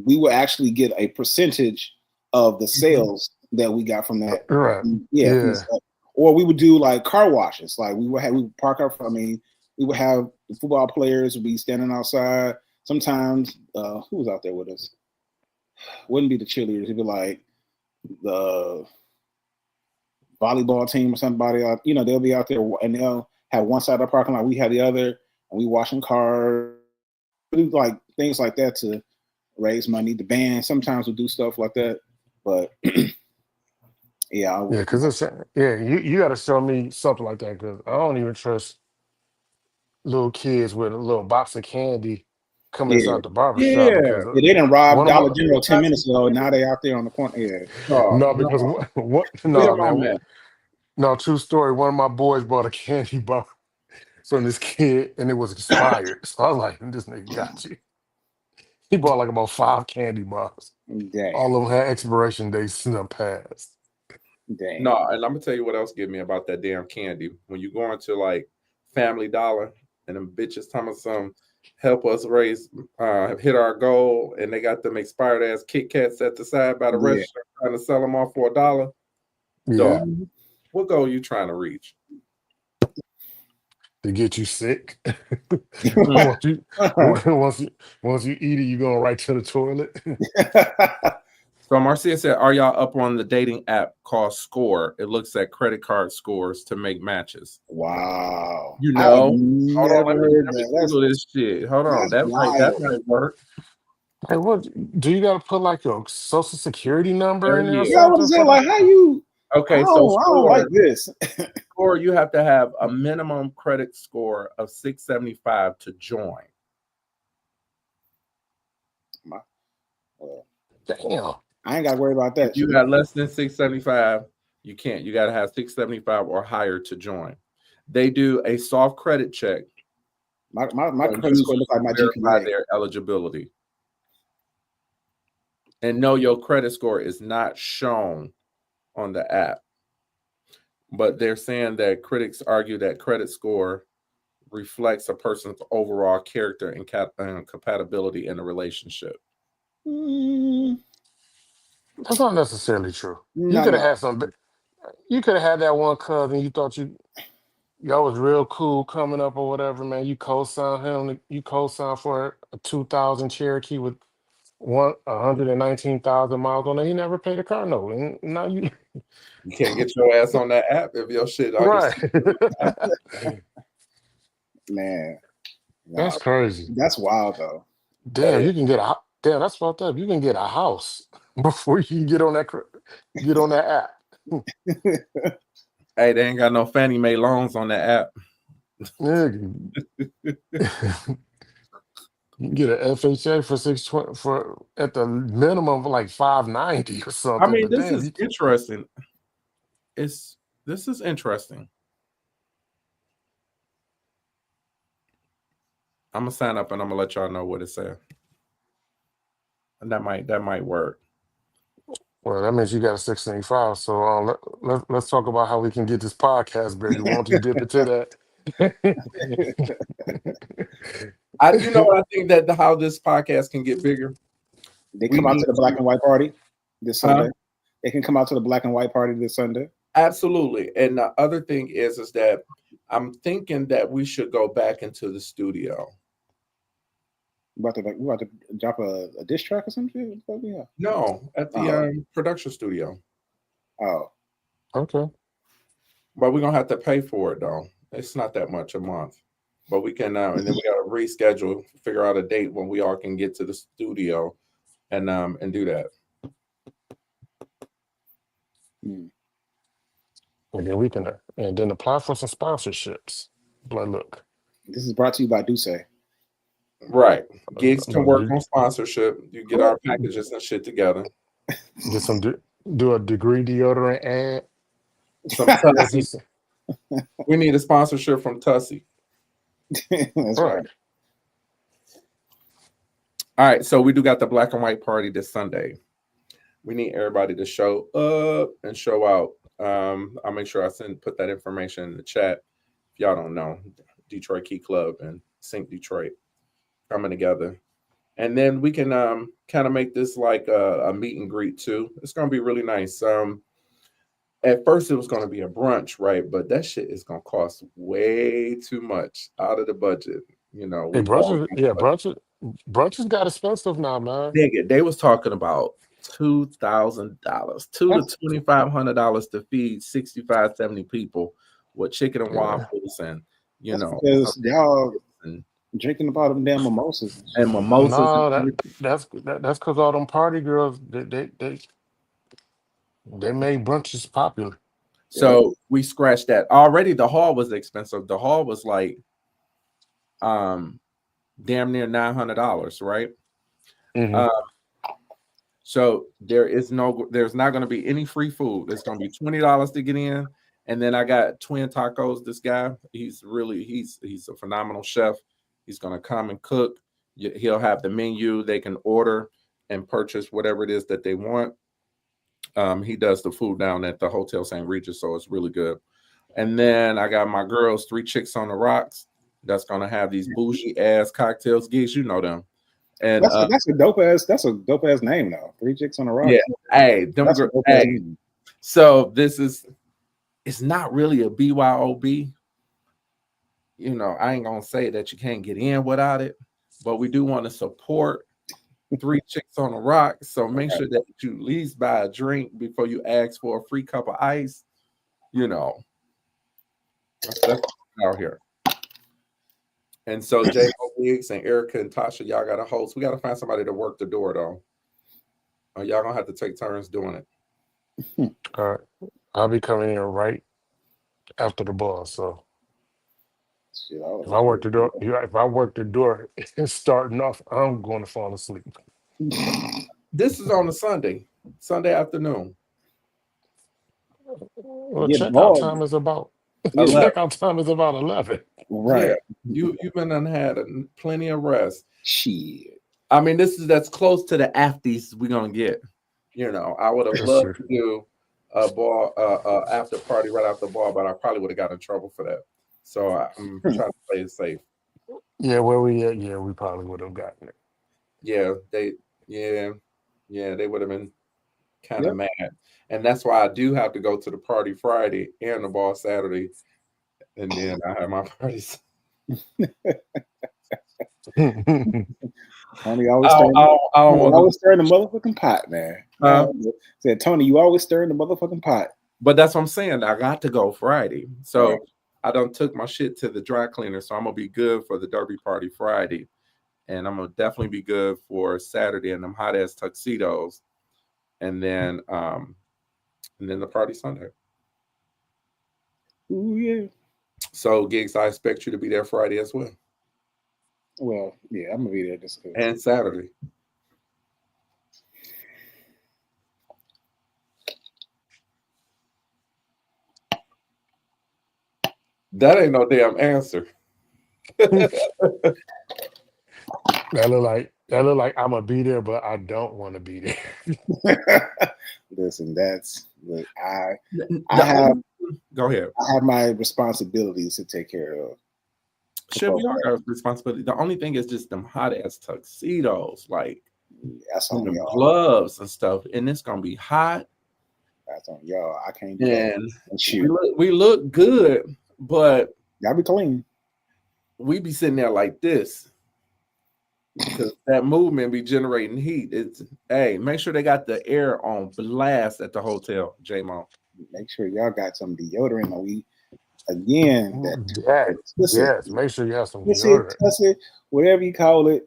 we would actually get a percentage of the Mhm. sales that we got from that. Right. From Yeah. the or we would do like car washes. Like we would park up. I mean, we would have the football players would be standing outside. Sometimes who was out there with us? Wouldn't be the cheerleaders. It'd be like the volleyball team or somebody out. You know, they'll be out there and they'll have one side of the parking lot. We have the other, and we washing cars. Like things like that to raise money. The band sometimes will do stuff like that, but yeah, Because it's you got to show me something like that because I don't even trust little kids with a little box of candy coming yeah, inside the barber shop Yeah. because yeah. They didn't rob one of my Dollar General 10 minutes ago. Now they out there on the corner. Yeah, No, no no. because what Wait a no man moment. no true story. One of my boys bought a candy bar from this kid and it was expired. So I was like, this nigga got you. He bought like about 5 candy bars. damn, All of them had expiration dates passed. damn. No, and I'm gonna tell you what else get me about that damn candy. When you go into like Family Dollar and them bitches talking some help us hit our goal, and they got them expired ass Kit Kats at the side by the Yeah. register trying to sell them off for $1. Yeah, Dog, what goal you trying to reach? to get you sick. Mm. once you once you eat it, you going right to the toilet. So Marcia said, "Are y'all up on the dating app called Score? It looks at credit card scores to make matches." Wow, You I've know, hold on, never let me heard that. Google this shit. Hold on, That's that wild. might work. Hey, what do you got to put like your social security number Hell in there or yeah. Yeah, I was something saying for that? like, how you? Okay, so I don't like this. Score, you have to have a minimum credit score of 675 to join. Well, Damn. I ain't got to worry about If that. you got less than 675, you can't. You got to have 675 or higher to join. They do a soft credit check My on credit score users looks like to my verify GPA. their eligibility. And no, your credit score is not shown on the app. But they're saying that critics argue that credit score reflects a person's overall character and compatibility in a relationship. Mm, That's not necessarily true. You no, could have no. had some. You could have had that one cousin you thought y'all was real cool coming up or whatever, man. You co-signed him. You co-signed for a 2000 Cherokee with 119,000 miles on it. He never paid a car note, and now you You can't get your ass on that app if your shit all your right. stuff on the app. Man, no, That's crazy. that's wild though. That Damn, is. you can get a damn. That's fucked up. You can get a house before you can get on get on that app. Hey, they ain't got no Fannie Mae loans on that app. Nigga, you can get an FHA for 620 for at the minimum for like 590 or I something. mean, But this damn, is you interesting. This is interesting. I'm gonna sign up and I'm gonna let y'all know what it says. And that might work. well, that means you got a 675. So let's talk about how we can get this podcast, baby. Won't you dip into that? You know what I think that how this podcast can get bigger. They We come out need to the black to, and white party this huh? Sunday. They can come out to the black and white party this Sunday. Absolutely. And the other thing is that I'm thinking that we should go back into the studio. We about to drop a diss track or something. Yeah. No, at the production studio. Oh, Okay. But we're gonna have to pay for it though. It's not that much a month. But we can and then we gotta reschedule, figure out a date when we all can get to the studio and do that. hmm. And then we can and then apply for some sponsorships. Like, look, This is brought to you by Duce. Right. Gigs can look, work on sponsorship. You get our packages and shit together. get some do a degree deodorant ad. Some As you Tussie. say. We need a sponsorship from Tussie. That's right. Right. All right, so we do got the black and white party this Sunday. We need everybody to show up and show out. I'll make sure I put that information in the chat. If y'all don't know, Detroit Key Club and Sync Detroit coming together and then we can kind of make this like a meet and greet too. It's gonna be really nice. At first it was gonna be a brunch, right? But that shit is gonna cost way too much out of the budget. You know, Hey, we all brunches, yeah, brunches got expensive now, man. nigga, they was talking about $2,000, two to That's $2,500 to feed 65, 70 people with chicken and Yeah. waffles and you that's know because y'all and, drinking about them damn mimosas and and shit. mimosas and No, everything. that's because all them party girls they made brunches popular. Yeah. So we scratched that. Already the hall was expensive. The hall was like um damn near $900, right? Hmm. Uh, so there's not going to be any free food. It's going to be $20 to get in, and then I got Twin Tacos. This guy, he's a phenomenal chef. He's going to come and cook. He'll have the menu. They can order and purchase whatever it is that they want. He does the food down at the Hotel St. Regis, so it's really good. And then I got my girls, Three Chicks on the Rocks. That's gonna have these bougie ass cocktails. Gigs, you know them. And That's a dope ass name though. Three Chicks on the yeah, Rocks. hey, That's a dope ass hey. name. So it's not really a BYOB. You know, I ain't gonna say that you can't get in without it, but we do want to support Three Chicks on the Rocks. So make sure that you at least buy a drink before you ask for a free cup of ice. You know, that's out here. And so J. Gigz and Erica and Tasha, y'all got to host. We got to find somebody to work the door though. Y'all gonna have to take turns doing it. All right, I'll be coming in right after the ball. So Shit, I was if I work the door, if I work the door and starting off, I'm going to fall asleep. This is on a Sunday afternoon. Well, get bald. Eleven. checkout time is about 11. Yeah, Right. you've been and had plenty of rest. Shit. I mean, that's close to the afties we're gonna get. You know, I would have That's loved true. to do a ball after party right after the ball, but I probably would have got in trouble for that. So I'm trying to play it safe. Yeah, where we at? Yeah, we probably would have gotten it. Yeah, yeah, they would have been kind of Yep. mad, and that's why I do have to go to the party Friday and the ball Saturday, and then I have my parties. Tony always stirring. I don't Tony want always stirring the motherfucking pot, man. Said Tony, you always stirring the motherfucking pot. but that's what I'm saying. I got to go Friday, so Right. I done took my shit to the dry cleaner, so I'm gonna be good for the derby party Friday, and I'm gonna definitely be good for Saturday and them hot ass tuxedos, and then the party Sunday. Ooh yeah. So Gigs, I expect you to be there Friday as well Well, yeah, I'm gonna be there just because. and Saturday. That ain't no damn answer. That look like I'm gonna be there, but I don't want to be there. Listen, look, I The have go ahead. I have my responsibilities to take care of. Shit, we all got responsibility. The only thing is just them hot ass tuxedos, like That's and on them y'all. gloves and stuff, and it's gonna be hot. That's on y'all. I can't do that. And And shoot, we look good, but y'all be clean. we be sitting there like this because that movement be generating heat. It's hey, make sure they got the air on blast at the hotel, J-Mo. Make sure y'all got some deodorant. Or we again that Yes. Make sure you have some tussy, deodorant. tussy, whatever you call it.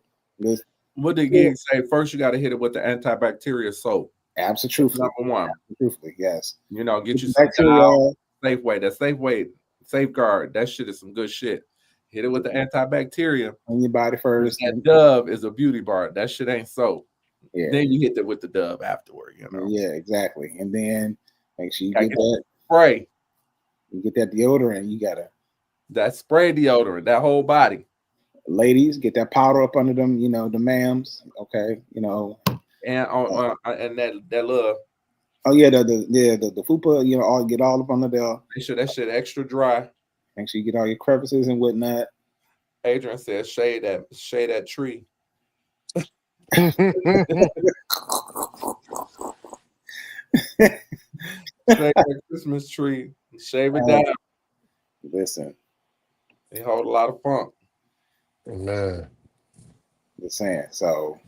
What did Gig say? First, you got to hit it with the antibacterial soap. Absolutely. Number one. Truthfully, yes. You know, get you some bacteria. Safeway. That Safeway safeguard. That shit is some good shit. Hit it with the antibacterial. On your body first. That Dove is a beauty bar. That shit ain't soap. Yeah. Then you hit it with the Dove afterward. You know. Yeah, exactly. And then make sure you get that spray. You get that deodorant. You gotta that spray deodorant. That whole body. Ladies, get that powder up under them. You know the mams. Okay. You know. And and that little. Oh yeah, the fupa, you know, get all up under there. Make sure that shit extra dry. Make sure you get all your crevices and whatnot. Adrian says shade that tree. Shave that Christmas tree. Shave it down. Listen, They hold a lot of funk. Man. just saying. So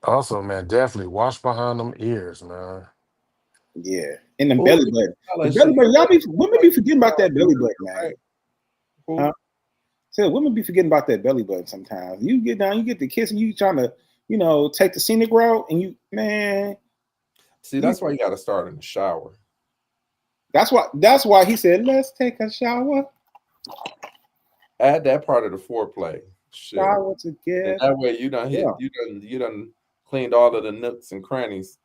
Also, man, definitely wash behind them ears, man. yeah, and the Who belly do button. all The that belly shit? button. Women be forgetting about that belly button, man. Who? Huh? So women be forgetting about that belly button sometimes. You get down, you get the kiss, and you trying to, take the scenic route, and See, that's why you got to start in the shower. That's why he said, "Let's take a shower." Add that part of the foreplay. Shit. Shower And together. that way you done hit, Yeah. you done cleaned all of the nooks and crannies,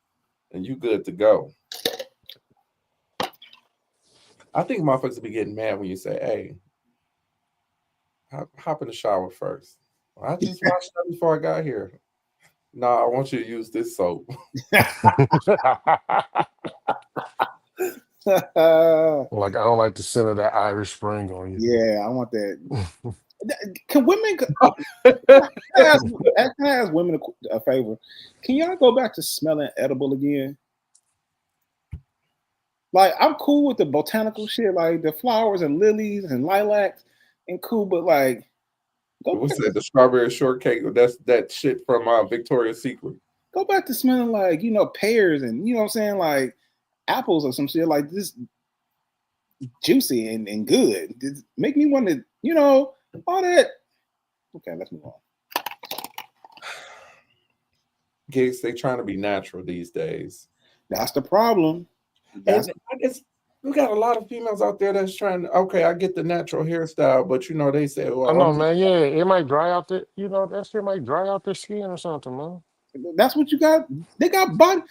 and you good to go. I think motherfuckers be getting mad when you say, "Hey, hop in the shower first." I just washed up before I got here. Nah, I want you to use this soap. Like, I don't like the scent of that Irish Spring on you. Yeah, I want that. Can women? Can I ask women a favor? Can y'all go back to smelling edible again? Like, I'm cool with the botanical shit, like the flowers and lilies and lilacs, and cool, but like, What's that? The strawberry shortcake? That's that shit from Victoria's Secret. go back to smelling like, pears and, what I'm saying, like apples or some shit like this, juicy and good. Make me want to, all that. Okay, let's move on. Gigz, they trying to be natural these days. That's the problem. And we got a lot of females out there that's trying to, okay, I get the natural hairstyle, but they say, well, I know, man. Yeah, it might dry out the, that shit might dry out their skin or something, man. That's what you got. They got body.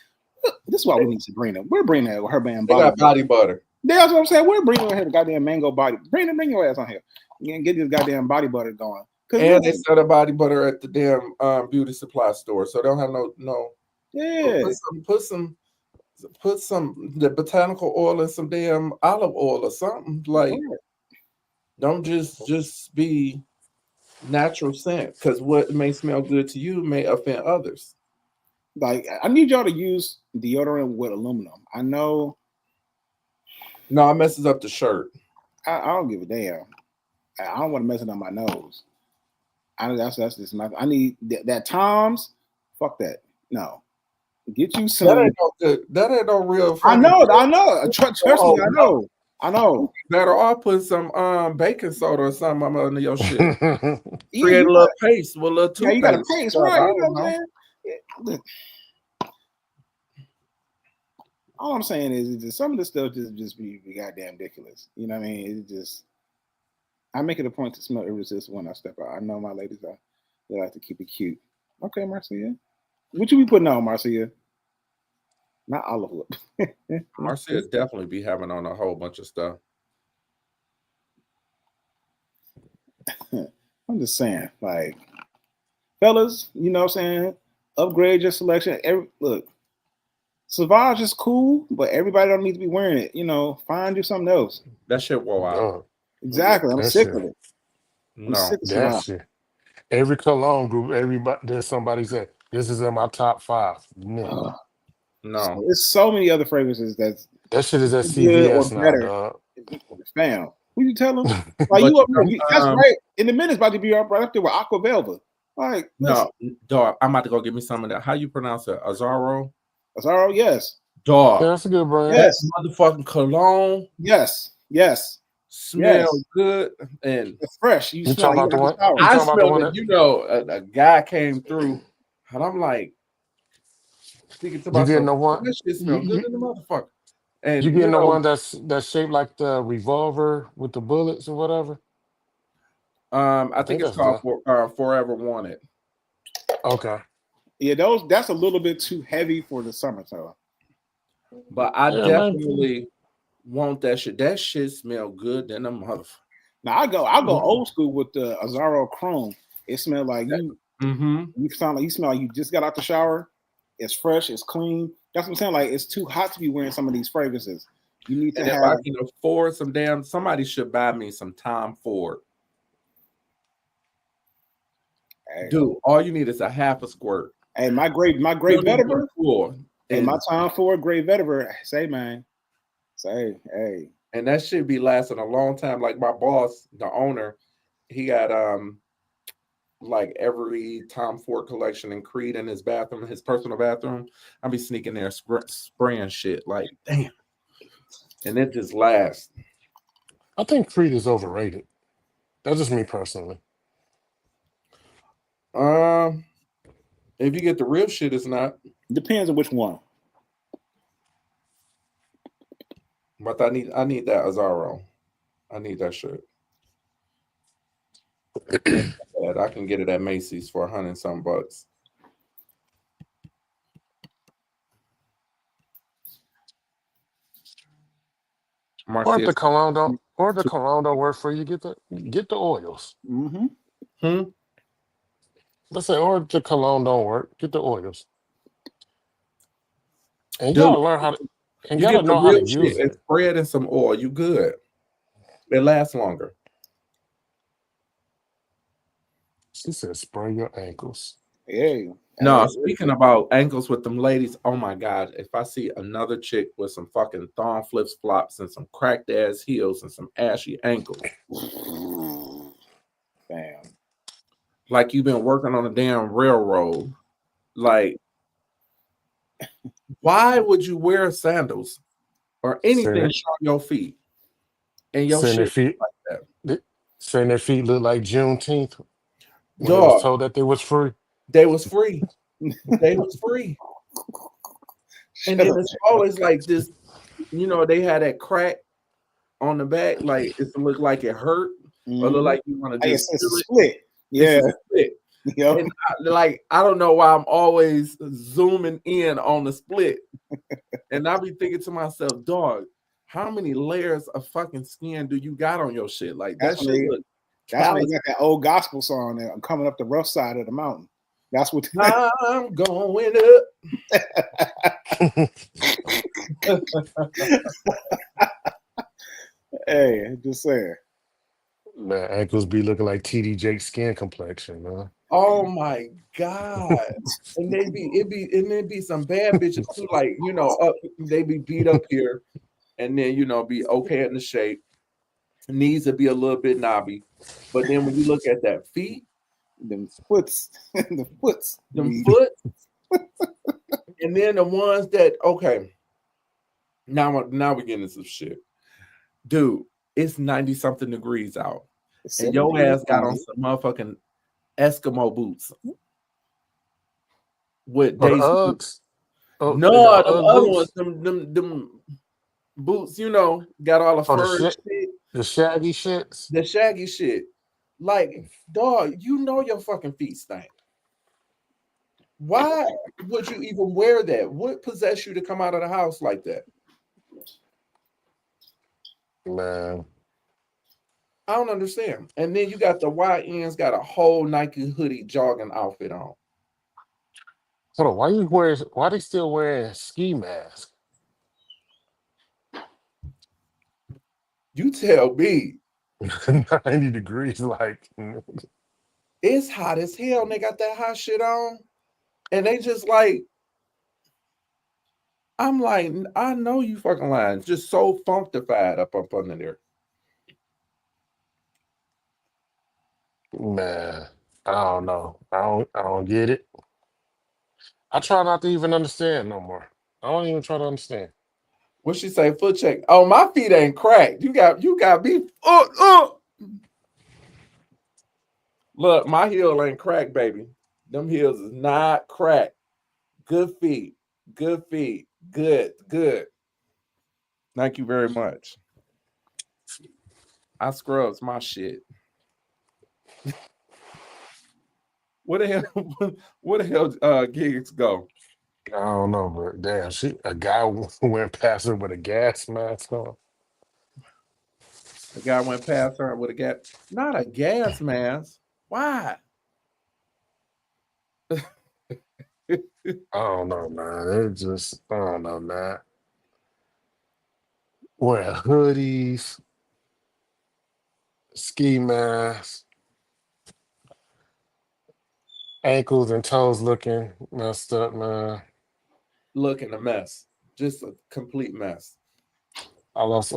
Look, this is why we need Sabrina. We're bringing her damn they body. got body butter. That's what I'm saying. We're bringing her the goddamn mango body. Bring your ass on here. You can get this goddamn body butter going. And they sell the body butter at the damn beauty supply store, so they don't have no. Yeah. Put some the botanical oil and some damn olive oil or something. Like, don't just be natural scent, because what may smell good to you may offend others. Like, I need y'all to use deodorant with aluminum. I know. No, it messes up the shirt. I don't give a damn. I don't want to mess it on my nose. That's just my. I need that Tom's. Fuck that. No. Get you some. That ain't no good. That ain't no real. I know. Trust me. I know. Better off put some baking soda or something under your shit. Yeah, Create a little paste with a little toothpaste. Yeah, you got a paste, right? You know what I'm saying? Yeah. All I'm saying is just some of this stuff just be goddamn ridiculous. You know what I mean? It's just, I make it a point to smell irresistible when I step out. I know my ladies they like to keep it cute. Okay, Marcia. What you be putting on, Marcia? Not olive oil. Marcia definitely be having on a whole bunch of stuff. I'm just saying, like, fellas, you know what I'm saying? Upgrade your selection. Look, Sauvage is cool, but everybody don't need to be wearing it. Find you something else. That shit wore out. Exactly. I'm sick of it. I'm sick of that Sauvage. shit. Every cologne group, there's somebody said, this is in my top 5. No. So there's so many other fragrances that shit is at CVS now, dog. Fam, who you tell them? Like, that's right. In the minute, it's about to be right up there with Aqua Velva. Like, no, dog. I'm about to go get me some of that. How you pronounce it? Azaro? Azaro, yes. Dog. Yeah, that's a good brand. Yes. That motherfucking cologne. Yes. Smell good and it's fresh. You smell talking about the one? I smelled it. A guy came through, and I'm like, thinking to myself, getting the one? That shit smell good in the motherfucker. And you getting the one that's shaped like the revolver with the bullets or whatever? I think it's called Forever Wanted. Okay. Yeah, that's a little bit too heavy for the summertime. But I definitely want that shit. That shit smell good than a motherfucker. Now I go old school with the Azaro Chrome. It smells like you. You sound like you smell like you just got out the shower. It's fresh. It's clean. That's what I'm saying. Like, it's too hot to be wearing some of these fragrances. You need to have. If I can afford somebody should buy me some Tom Ford. Dude, all you need is a half a squirt. Hey, my great You vetiver. cool. Hey, my Tom Ford great vetiver. Say, man. Say, hey. And that should be lasting a long time. Like my boss, the owner, he got like every Tom Ford collection and Creed in his bathroom, his personal bathroom. I'll be sneaking there spraying shit. Like, damn. And it just lasts. I think Creed is overrated. That's just me personally. If you get the real shit, it's not. Depends on which one. But I need that Azaro. I need that shit. I can get it at Macy's for $100 and some bucks. Or if Marcia, the cologne don't work for you, get the oils. Mm-hmm. Let's say, or if the cologne don't work, get the oils. And you dude, gotta learn how to, and you gotta get the know how to real shit use and it. spray it in some oil. You good. It lasts longer. She said, "Spray your ankles." Hey. No, speaking about ankles with them ladies, oh my God. If I see another chick with some fucking thong flips flops and some cracked ass heels and some ashy ankles. Damn. Like you've been working on a damn railroad. Like, why would you wear sandals or anything on your feet and your Saying their shit feet, like that? saying their feet look like Juneteenth when they was Dog, told that they was free. they was free. They was free. And then it's always like this, they had that crack on the back, like it look like it hurt, or look like you want to just it's a split. Yeah. It's a split. Yep. And I don't know why I'm always zooming in on the split. And I be thinking to myself, dog, how many layers of fucking skin do you got on your shit? Like that shit look that's when callous. they got that old gospel song there. I'm coming up the rough side of the mountain. That's what I'm going up. Hey, just saying. Man, ankles be looking like TD Jake's skin complexion, man. Oh my God. And it be some bad bitches too, like they be beat up here and then be okay in the shape. Knees would be a little bit knobby. But then when you look at that feet, them foots, the foots. them foot, and then the ones that now we're getting into some shit. Dude, it's 90 something degrees out. And your ass got on some motherfucking Eskimo boots. With the Daisy. Uggs. Oh, No, they got them Ugg other boots. ones, them boots, got all the fur and shit. The shaggy shits. The shaggy shit. Like, dog, your fucking feet stink. Why would you even wear that? What possessed you to come out of the house like that? Man. I don't understand. And then you got the YNs got a whole Nike hoodie jogging outfit on. Hold on, why they still wearing ski masks? You tell me. 90 degrees, like It's hot as hell and they got that hot shit on. And they just like, I'm like, I know you fucking lying. Just so functified up under there. man. I don't know. I don't get it. I try not to even understand no more. I don't even try to understand. What she say? Foot check. Oh, my feet ain't cracked. You got me. Look, my heel ain't cracked, baby. Them heels is not cracked. Good feet. Good feet. Good. Thank you very much. I scrubs my shit. What the hell? Where the hell Gigz go? I don't know, but damn, a guy went past her with a gas mask on. The guy went past her with a gas. Not a gas mask. Why? I don't know, man. I don't know, man. Wearing hoodies, ski masks. Ankles and toes looking messed up, man. Looking a mess, just a complete mess. I lost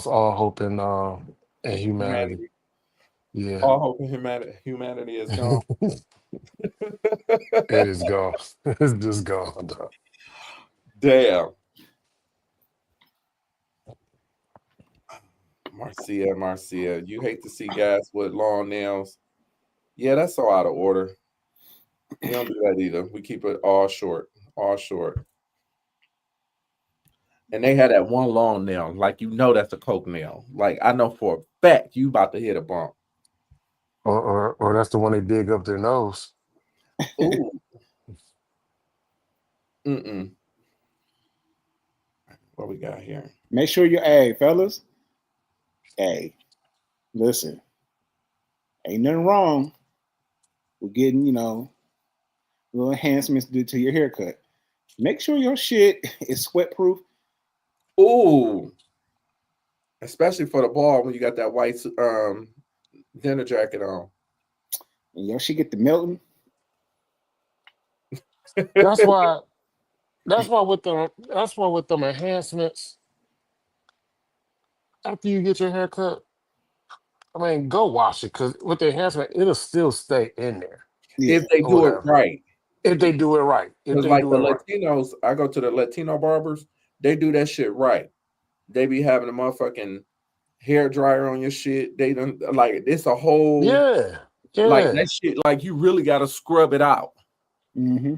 all hope in humanity. Humanity, Yeah. all hope in humanity is gone. It is gone. It's just gone, dog. Damn, Marcia, you hate to see guys with long nails. Yeah, that's so out of order. We don't do that either. We keep it all short, all short. And they had that one long nail, like that's a coke nail. Like I know for a fact you about to hit a bump. Or that's the one they dig up their nose. Ooh, mm-mm. What we got here? Make sure hey, fellas, hey, listen, ain't nothing wrong with getting, little enhancements to your haircut. Make sure your shit is sweat proof. Ooh, especially for the ball when you got that white dinner jacket on. And your shit get the melting. That's why that's why with them enhancements, after you get your hair cut, I mean, go wash it because with the enhancement, it'll still stay in there Yeah. If they or do it whatever. right, If they do it right. If because they like do the it right. Latinos, I go to the Latino barbers. They do that shit right. They be having a motherfucking hair dryer on your shit. They don't like it's a whole Yeah. like Yeah. that shit. Like you really got to scrub it out. Mm-hmm.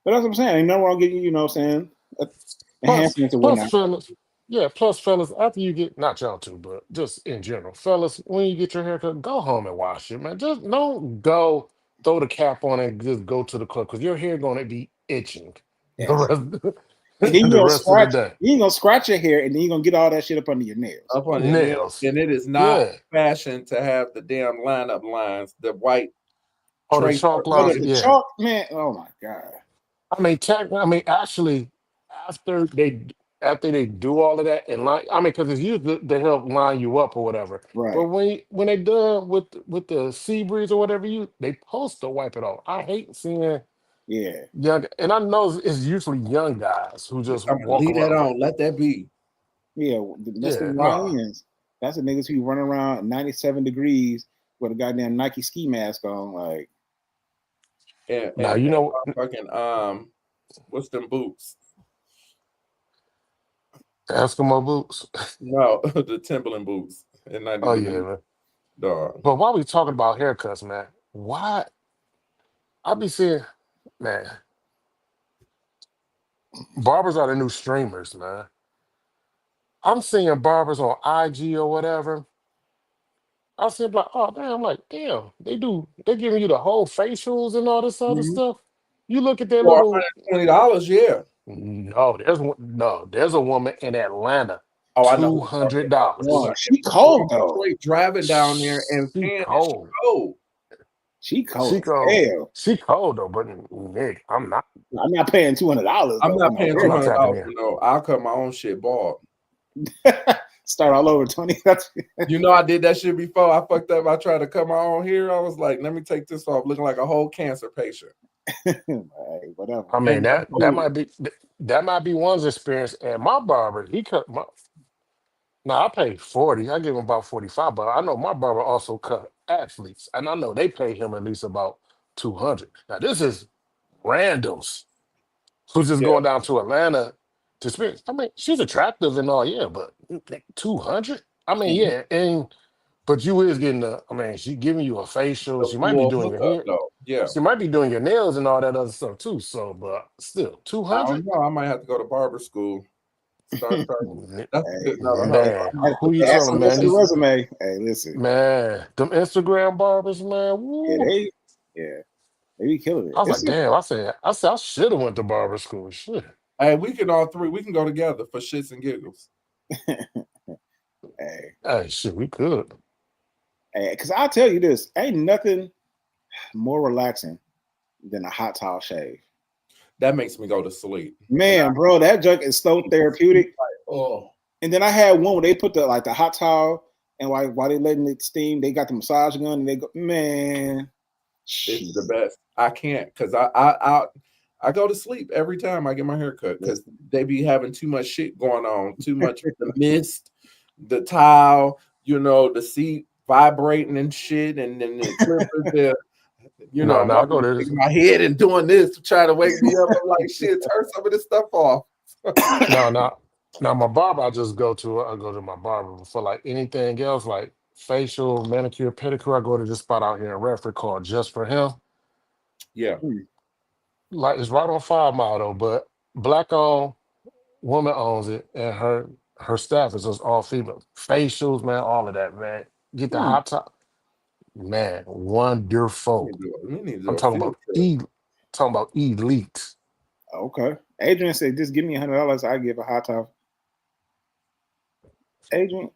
But that's what I'm saying. Ain't nothing wrong getting, what I'm saying, Plus, enhancements and plus whatnot. fellas, yeah, plus fellas, after you get not y'all too, but just in general, fellas, when you get your haircut, go home and wash it, man. Just don't go throw the cap on and just go to the club because your hair gonna be itching the Yes. And then the rest of the day. you ain't gonna scratch your hair, and then you're gonna get all that shit up under your nails. Up on your nails, Nails. and it is not Yeah. fashion to have the damn lineup lines, the white Or the trace. chalk Oh, lines, the yeah. chalk, man. Oh my god. I mean, actually, after they after they do all of that and line, I mean, because it's used to help line you up or whatever. But Right. when they done with the sea breeze or whatever, they supposed to wipe it off. I hate seeing Yeah. young, and I know it's usually young guys who just I'm gonna walk leave that around, but on. Let that be. Yeah. That's the yeah, nah. YNs. That's the niggas who run around at 97 degrees with a goddamn Nike ski mask on. Like, Now And you know, fucking what's them boots? Eskimo boots. No, the Timberland boots at 90 Oh yeah, degrees, man. dog. But while we talking about haircuts, man, why I be seeing, man, barbers are the new streamers, man. I'm seeing barbers on IG or whatever. I see like, oh damn, I'm like, damn, they're giving you the whole facials and all this other Mhm. stuff. You look at their For little $120, yeah. there's a woman in Atlanta, Oh, I know two who you're talking hundred about. She oh, dollars. she from cold though. Detroit driving down there and She paying, and she cold. cold. She She cold as cold. hell. She cold though, but Nick, I'm not paying $200 I'm though for not my paying I'm two not hundred tapping dollars in. for no. I'll cut my own shit bald. hair. Start all over 20. That's You know, I did that shit before. I fucked up. I tried to cut my own hair. I was like, let me take this off, looking like a whole cancer patient. hey, whatever. I mean And that might be one's experience. And my barber, he cut my now I pay 40. I give him about 45, but I know my barber also cut athletes. And I know they pay him at least about 200. Now this is randoms who's just yeah, going down to Atlanta to spend. I mean, she's attractive and all, yeah, but 200? I mean, And yeah, and but you is getting I mean, she giving you a facial. the She might be full doing your hookup hair. though. Yeah, She might be doing your nails and all that other stuff too. So, but still, I 200? don't know. I might have to go to barber school. Start. That's a good another hustle. Man, I might who you add telling, some man? to the These resume. Hey, listen. man, them Instagram barbers, man. Yeah, Woo. yeah, they be killing it. I was like, damn. I should have went to barber school. Shit. Hey, we can all three. We can go together for shits and giggles. hey, Hey, shit, we could. because I'll tell you this: ain't nothing more relaxing than a hot towel shave. That makes me go to sleep. Man, bro, that junk is so therapeutic. Oh, And then I had one where they put the hot towel, and while they letting it steam, they got the massage gun, and they go, man, It's the best. I can't because I go to sleep every time I get my hair cut because they be having too much shit going on, too much the mist, the towel, the seat vibrating and shit, and then the clippers there. No, I go there. Shaking my head and doing this to try to wake me up. I'm like, shit, turn some of this stuff off. Now my barber I go to my barber for like anything else, like facial, manicure, pedicure. I go to this spot out here in Redford called Just for Him. Yeah. Like it's right on 5 Mile though, but black owned, woman owns it, and her staff is just all female. Facials, man, all of that, man. Get the hot top, man, wonderful. We need to do I'm a talking field about elite. Okay. Adrian said, just give me $100. I give a hot top. Adrian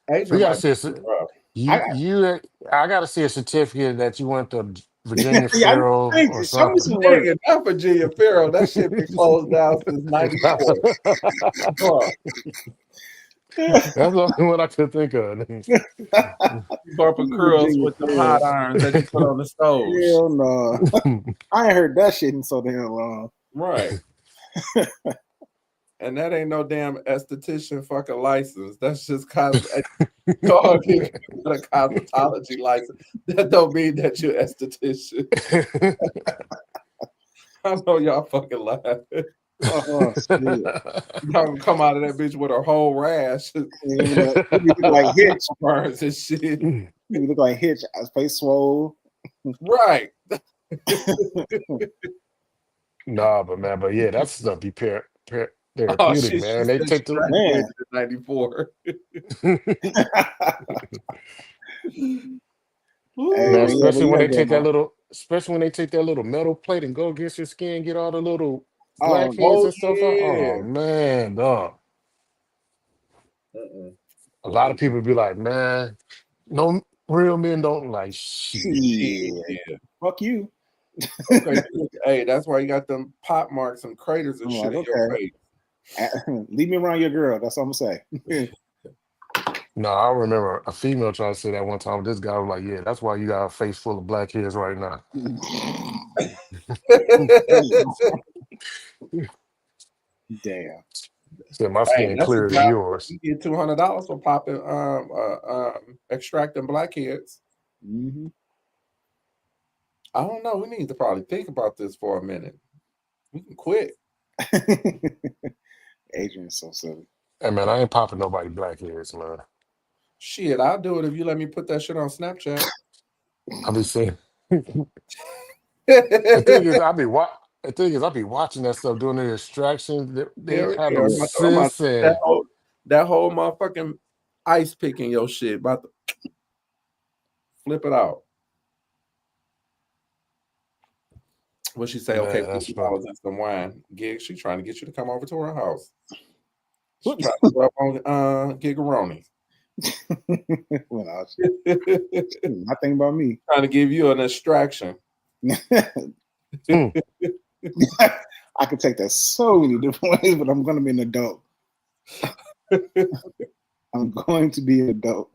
We gotta see I gotta see a certificate that you went to Virginia Pharaoh or show me something. some work. Not Virginia Pharaoh. That shit been closed down since '94. That's the only one I could think of. Corporate curls with the hot irons that you put on the stove. Hell no. I ain't heard that shit in so damn long. Right. And that ain't no damn esthetician fucking license. That's just a cosmetology license. That don't mean that you're esthetician. I know y'all fucking laughing. Oh, y'all gonna come out of that bitch with a whole rash. You look like Hitch. Burns and shit. You look like Hitch. Face swole. Right. Nah, but yeah, that stuff be therapeutic, man. They take the man. 94. Man, especially when they take that little metal plate and go against your skin, get all the little blackheads and stuff out. Oh man, dog. A lot of people be like, man, no real men don't like shit. Yeah. Fuck you. Okay. Hey, that's why you got them pot marks and craters and shit in your face. Leave me around your girl. That's all I'm gonna say. No, I remember a female trying to say that one time. This guy was like, yeah, that's why you got a face full of blackheads right now. Damn. So my skin clearer than yours. You get $200 for popping extracting blackheads. Mm-hmm. I don't know. We need to probably think about this for a minute. We can quit. Adrian's so silly. Hey man, I ain't popping nobody blackheads, man. Shit, I'll do it if you let me put that shit on Snapchat. I'll be saying. The thing is, I be watching that stuff, doing the extractions. They have them cysts and that whole motherfucking ice pick in your shit. About to flip it out. What she say? Okay, $50 and some wine. Gigz, she trying to get you to come over to her house. She trying to rub on Gigaroni. Well, nothing about me. Trying to give you an extraction. I could take that so many different ways, but I'm going to be an adult. I'm going to be an adult.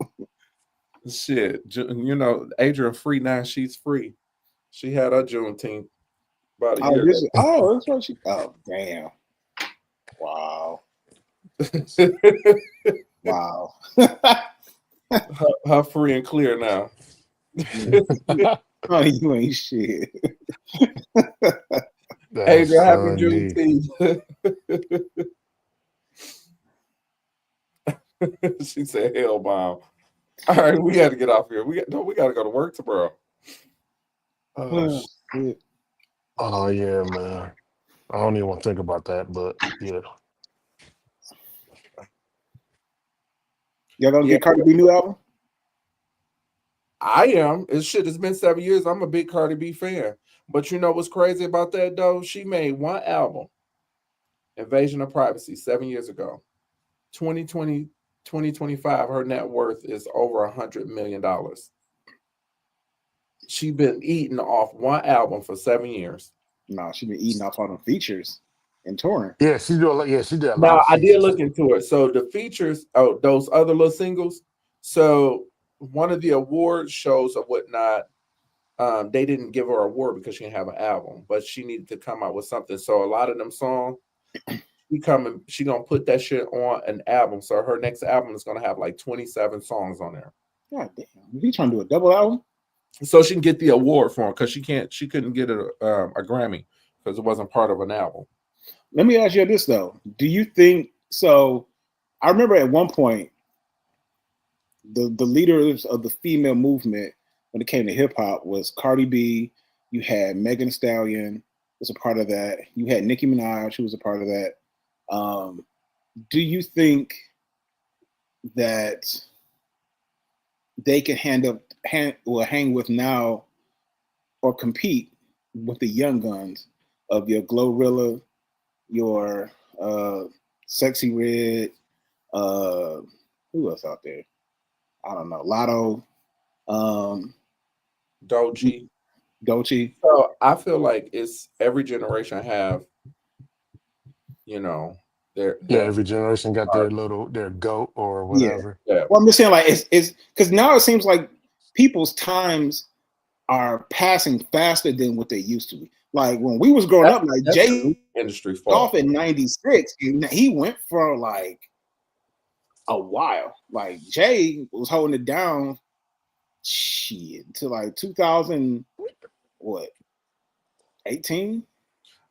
Shit, Adrian free now. She's free. She had her Juneteenth about a year. That's what she. Oh, damn! Wow. Wow. her free and clear now. Oh, you ain't shit. Adrian, happy Juneteenth. She said, "Hell bomb." All right, we got to get off here. We got to go to work tomorrow. Oh, shit. Oh yeah, man. I don't even want to think about that, but yeah. Y'all gonna get Cardi B new album? I am. It's been 7 years. I'm a big Cardi B fan. But you know what's crazy about that though? She made one album, Invasion of Privacy, 7 years ago. 2020, 2025, her net worth is over $100 million. She been eating off one album for 7 years. No, she been eating off all the features and touring. Yeah, she did a lot. Yeah, she did a lot. Now I did look into it. So the features, those other little singles. So one of the award shows or whatnot, they didn't give her an award because she didn't have an album, but she needed to come out with something. So a lot of them songs, she gonna put that shit on an album. So her next album is gonna have like 27 songs on there. God damn, he trying to do a double album? So she can get the award for it because she couldn't get a Grammy because it wasn't part of an album. Let me ask you this though: do you think so? I remember at one point, the leaders of the female movement when it came to hip hop was Cardi B. You had Megan Thee Stallion was a part of that. You had Nicki Minaj who was a part of that. Do you think that they can hang with now or compete with the young guns of your Glorilla, your Sexy Red, who else out there? I don't know, Lotto, Doechii. So I feel like it's every generation have, their every generation got their goat or whatever. Yeah. Well, I'm just saying, like, it's because now it seems like people's times are passing faster than what they used to be. Like when we was growing up, like Jay industry off in '96, and he went for like a while. Like Jay was holding it down, until like 2000, what, 18?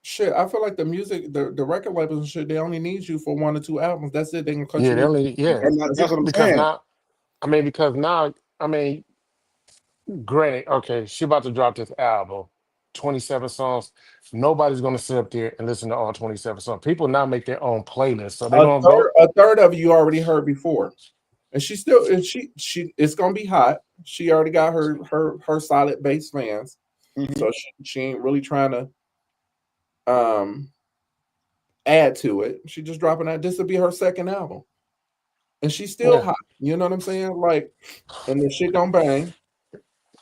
Shit, I feel like the music, the record labels and shit, they only need you for 1 or 2 albums. That's it. They can cut you. That's what I'm because saying. now, granted, okay, she about to drop this album, 27 songs. Nobody's gonna sit up there and listen to all 27 songs. People now make their own playlists, so they're gonna go. A third of you already heard before, and she it's gonna be hot. She already got her solid base fans, so she ain't really trying to add to it. She just dropping that. This will be her second album, and she's still hot. You know what I'm saying? Like, and then shit gonna bang.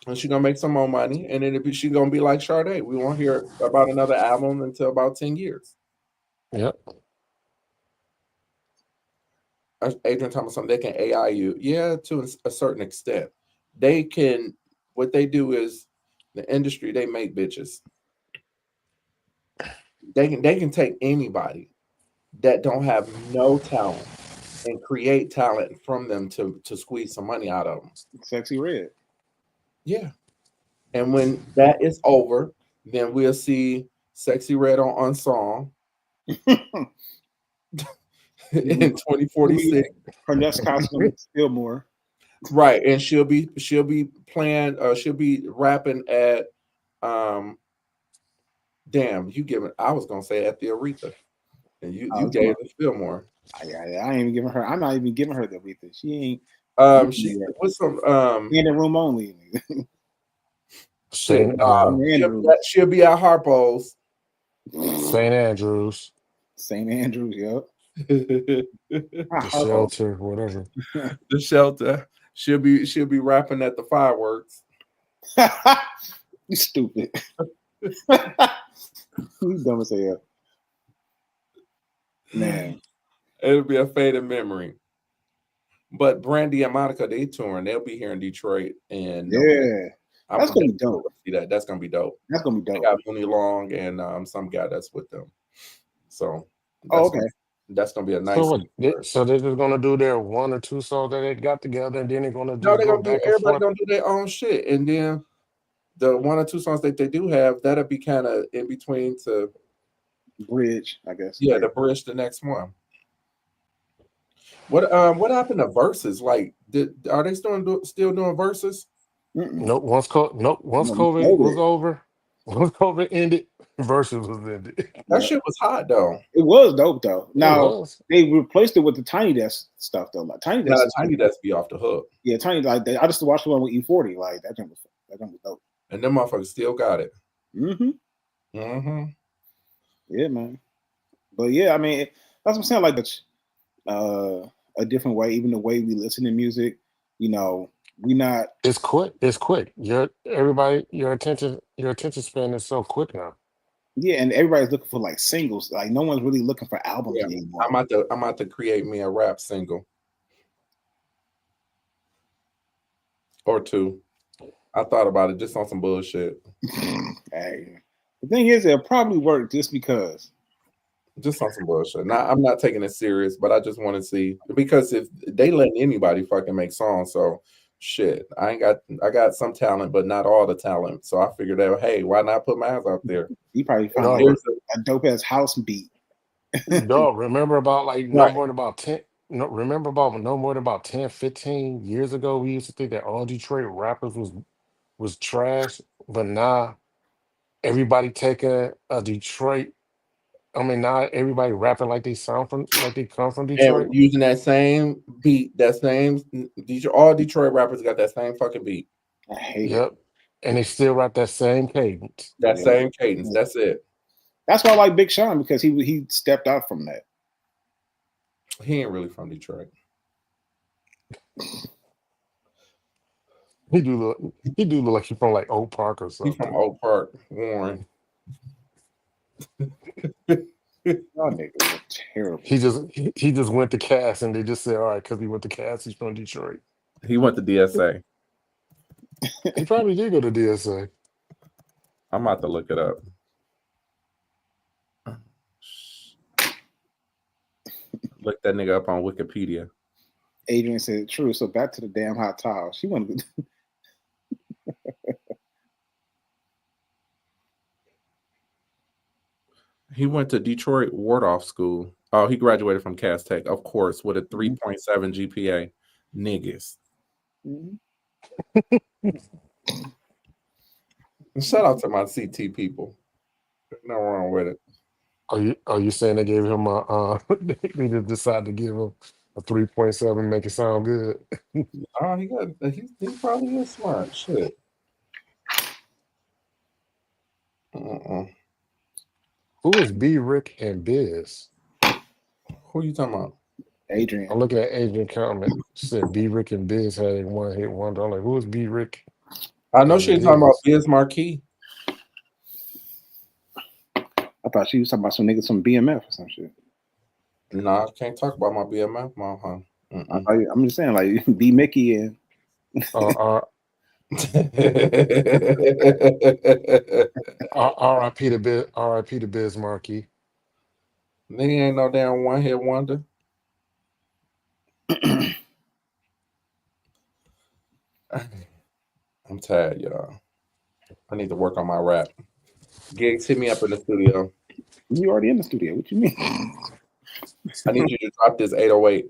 And she's gonna make some more money, and then she's gonna be like Sade. We won't hear about another album until about 10 years. Yep. Adrian talking about something, they can AI you. Yeah, to a certain extent. They can, what they do is the industry, they make bitches. They can take anybody that don't have no talent and create talent from them to squeeze some money out of them. Sexy Red. Yeah. And when that is over, then we'll see Sexy Red on Unsong in 2046. Her next costume is Fillmore. Right. And she'll be playing, she'll be rapping at damn, I was gonna say at the Aretha. And you gave it Fillmore. I ain't even giving her. I'm not even giving her the Aretha. She ain't. She with some in the room only. Shit, she'll be at Harpo's. St. Andrews. St. Andrews, yep. The Shelter, whatever. The Shelter. She'll be rapping at the fireworks. You stupid. You dumb as hell. Man. It'll be a faded memory. But Brandy and Monica, they touring. They'll be here in Detroit. And that's gonna be dope. See that. That's gonna be dope. That's gonna be dope. They got Mooney Long and some guy that's with them. So that's gonna be a nice. So they're just gonna do their 1 or 2 songs that they got together, and then they're gonna everybody gonna do their own shit, and then the 1 or 2 songs that they do have, that'll be kind of in between to bridge, I guess. Yeah, to bridge the next one. What happened to verses? Like, are they still doing verses? Nope. Once COVID was over, once COVID ended, verses was ended. That shit was hot though. It was dope though. Now they replaced it with the Tiny Desk stuff though. Like Tiny Desk be off the hook. Yeah, Tiny I just watched the one with E40. Like that thing was dope. And them motherfuckers still got it. Yeah, man. But yeah, I mean, that's what I'm saying. Like a different way, even the way we listen to music. You know, we not. It's quick. It's quick. Your attention span is so quick now. Yeah, and everybody's looking for like singles. Like no one's really looking for albums anymore. I'm about to create me a rap single or 2. I thought about it just on some bullshit. Hey, the thing is, it'll probably work just because. Just on some bullshit. Now I'm not taking it serious, but I just want to see because if they letting anybody fucking make songs, so shit. I got some talent, but not all the talent. So I figured out, hey, why not put my ass out there? He probably found No, like There's a dope ass house beat. dog, remember about like no right. more than about 10 no remember about no more than about 10, 15 years ago we used to think that all Detroit rappers was trash, but now everybody taking a Detroit. I mean, now everybody rapping like they sound from like they come from And Detroit. using that same beat, that same all Detroit rappers got that same fucking beat. I hate it. Yep. And they still rap that same cadence. That Yeah. same cadence. That's it. That's why I like Big Sean because he stepped out from that. He ain't really from Detroit. He do look like he from like Oak Park or He's something. from Oak Park, Warren. Y'all niggas are terrible. He just went to Cass and they just said, all right, because he went to Cass, he's from Detroit. He went to DSA. He probably did go to DSA. I'm about to look it up. Look that nigga up on Wikipedia. Adrian said true. So back to the damn hot towel. She wanted to. He went to Detroit Wardoff School. Oh, he graduated from Cass Tech, of course, with a 3.7 GPA. Niggas. Shout out to my CT people. No wrong with it. Are you saying they gave him a they just decided to give him a 3.7, make it sound good? Oh, he probably is smart. Shit. Who is B, Rick, and Biz? Who you talking about? Adrian. I'm looking at Adrian comment. She said B, Rick, and Biz had a one-hit wonder. I'm like, who is B, Rick? I know and she was talking about Biz? Biz Marquee. I thought she was talking about some niggas from BMF or some shit. No, I can't talk about my BMF mom, huh? I'm just saying, like B Mickey and R.I.P. to Biz. R.I.P. to Biz Marquee. Nigga ain't no damn one hit wonder. I'm tired, y'all. I need to work on my rap. Gigz, hit me up in the studio. you already in the studio. What you mean? I need you to drop this 808.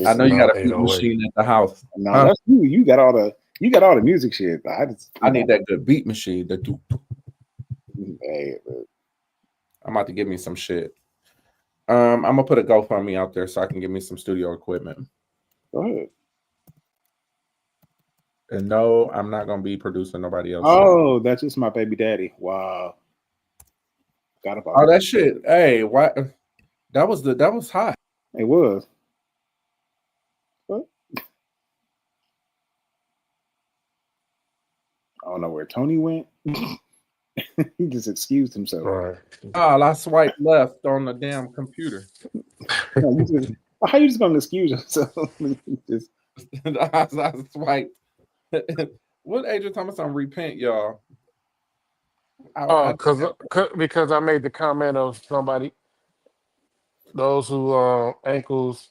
I know you got a beat machine at the house. No, that's you. You got all the music shit. I need that good beat machine. Hey, I'm about to give me some shit. I'm gonna put a GoFundMe out there so I can get me some studio equipment. Go ahead. And no, I'm not gonna be producing nobody else. Oh, that's just my baby daddy. Wow. Got about that shit. Hey, why? That was hot. It was. What? I don't know where Tony went. He just excused himself. Right. Oh, I swiped left on the damn computer. No, how you just gonna excuse yourself? Just, I swiped. What Adrian Thomas on repent, y'all? Because I made the comment of somebody, those who ankles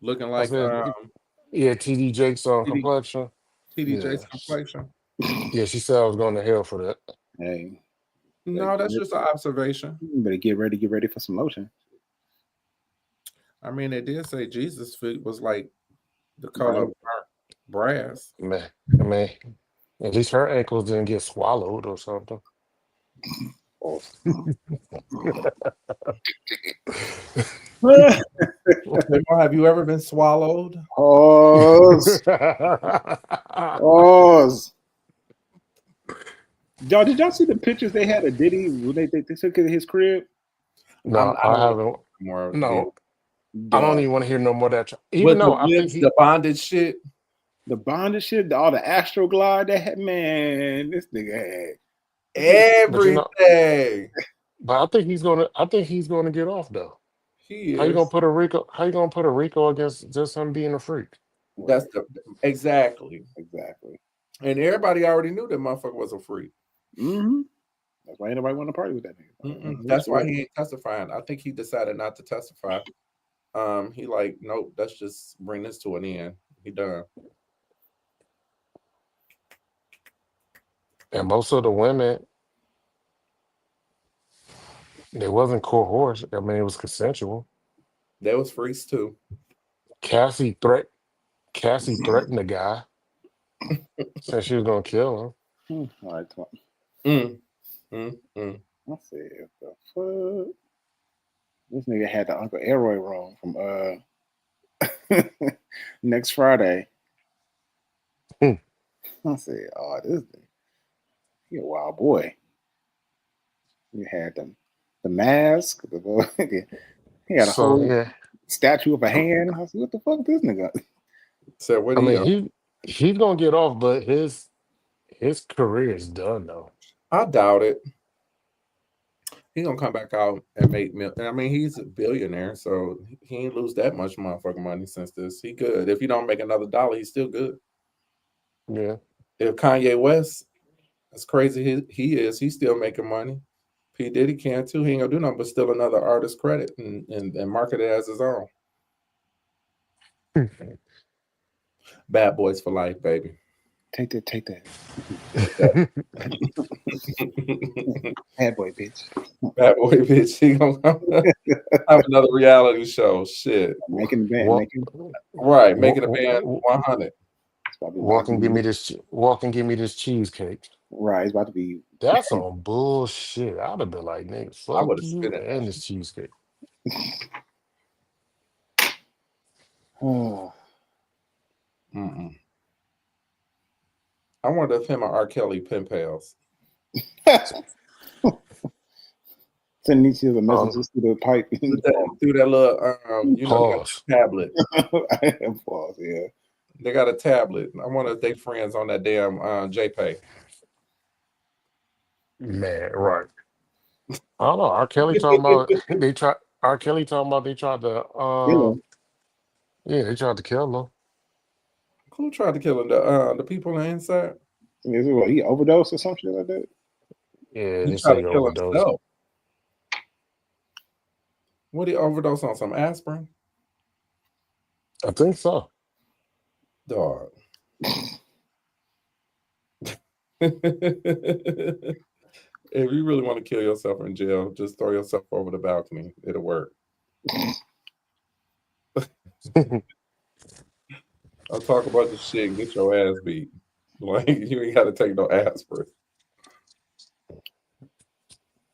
looking like TD Jakes on complexion. TD Jakes complexion. Yeah, she said I was going to hell for that. hey. No, that's just an observation. You better get ready for some lotion. I mean, they did say Jesus' feet was like the color of brass. Man, at least her ankles didn't get swallowed or something. Have you ever been swallowed? Pause. Y'all, did y'all see the pictures they had of Diddy when they took it to his crib? No, I haven't. No, I don't even want to hear no more of that. Even though I think the bondage shit. The bondage shit, all the Astroglide they had, man, this nigga had everything. But I think he's gonna get off though. He is. How you gonna put a Rico against just him being a freak? That's the exactly. Exactly. And everybody already knew that motherfucker was a freak. Mm-hmm. That's why anybody want to party with that nigga. That's why he ain't testifying. I think he decided not to testify. He like, nope, let's just bring this to an end. He done. And most of the women, they wasn't coerced. I mean, it was consensual. There was freaks too. Cassie threat Cassie threatened the guy, said she was gonna kill him. All right, Mm, mm. I said, the fuck? This nigga had the Uncle Elroy room from next Friday. Hmm. I said, oh, this nigga, he a wild boy. You had the mask, he had a So whole yeah, statue of a hand. I said, what the fuck this nigga? So what I do mean you? he's gonna get off, but his career is done though. I doubt it. He gonna come back out and make I mean, he's a billionaire, so he ain't lose that much motherfucking money since this. He good. If he don't make another dollar, he's still good. Yeah. If Kanye West, as crazy he's still making money. P. Diddy can too. He ain't gonna do nothing but steal another artist credit and market it as his own. Bad boys for life, baby. Take that. Take that. Bad boy, bitch. Bad boy bitch. He gonna have another reality show. Shit. Making the band, Walk, Right. Making a walk, band 100. it's about to be walk and locking give me in. this. Walk and give me this cheesecake. Right, it's about to be. That's on bullshit. I'd have been like, nigga, I fuck would have you spit in that and shit. this cheesecake. Oh, Mm-mm. I wonder if him or R. Kelly pen pals. sending each other Um, messages through the pipe. Through that little you know, they got pause. that tablet. Pause, yeah. They got a tablet. I wonder if they friends on that damn JPay. Man, right. I don't know. R. Kelly talking about they tried. R. Kelly talking about they tried to. Hello. Yeah, they tried to kill him. Who tried to kill him? The people on the inside? Is it what, he overdosed or some shit like that? Yeah, He they tried say to he kill overdosed. himself. What did he overdose on? Some aspirin? I think so. Dog. If you really want to kill yourself in jail, just throw yourself over the balcony. It'll work. I'll talk about the shit and get your ass beat. Like, you ain't got to take no aspirin.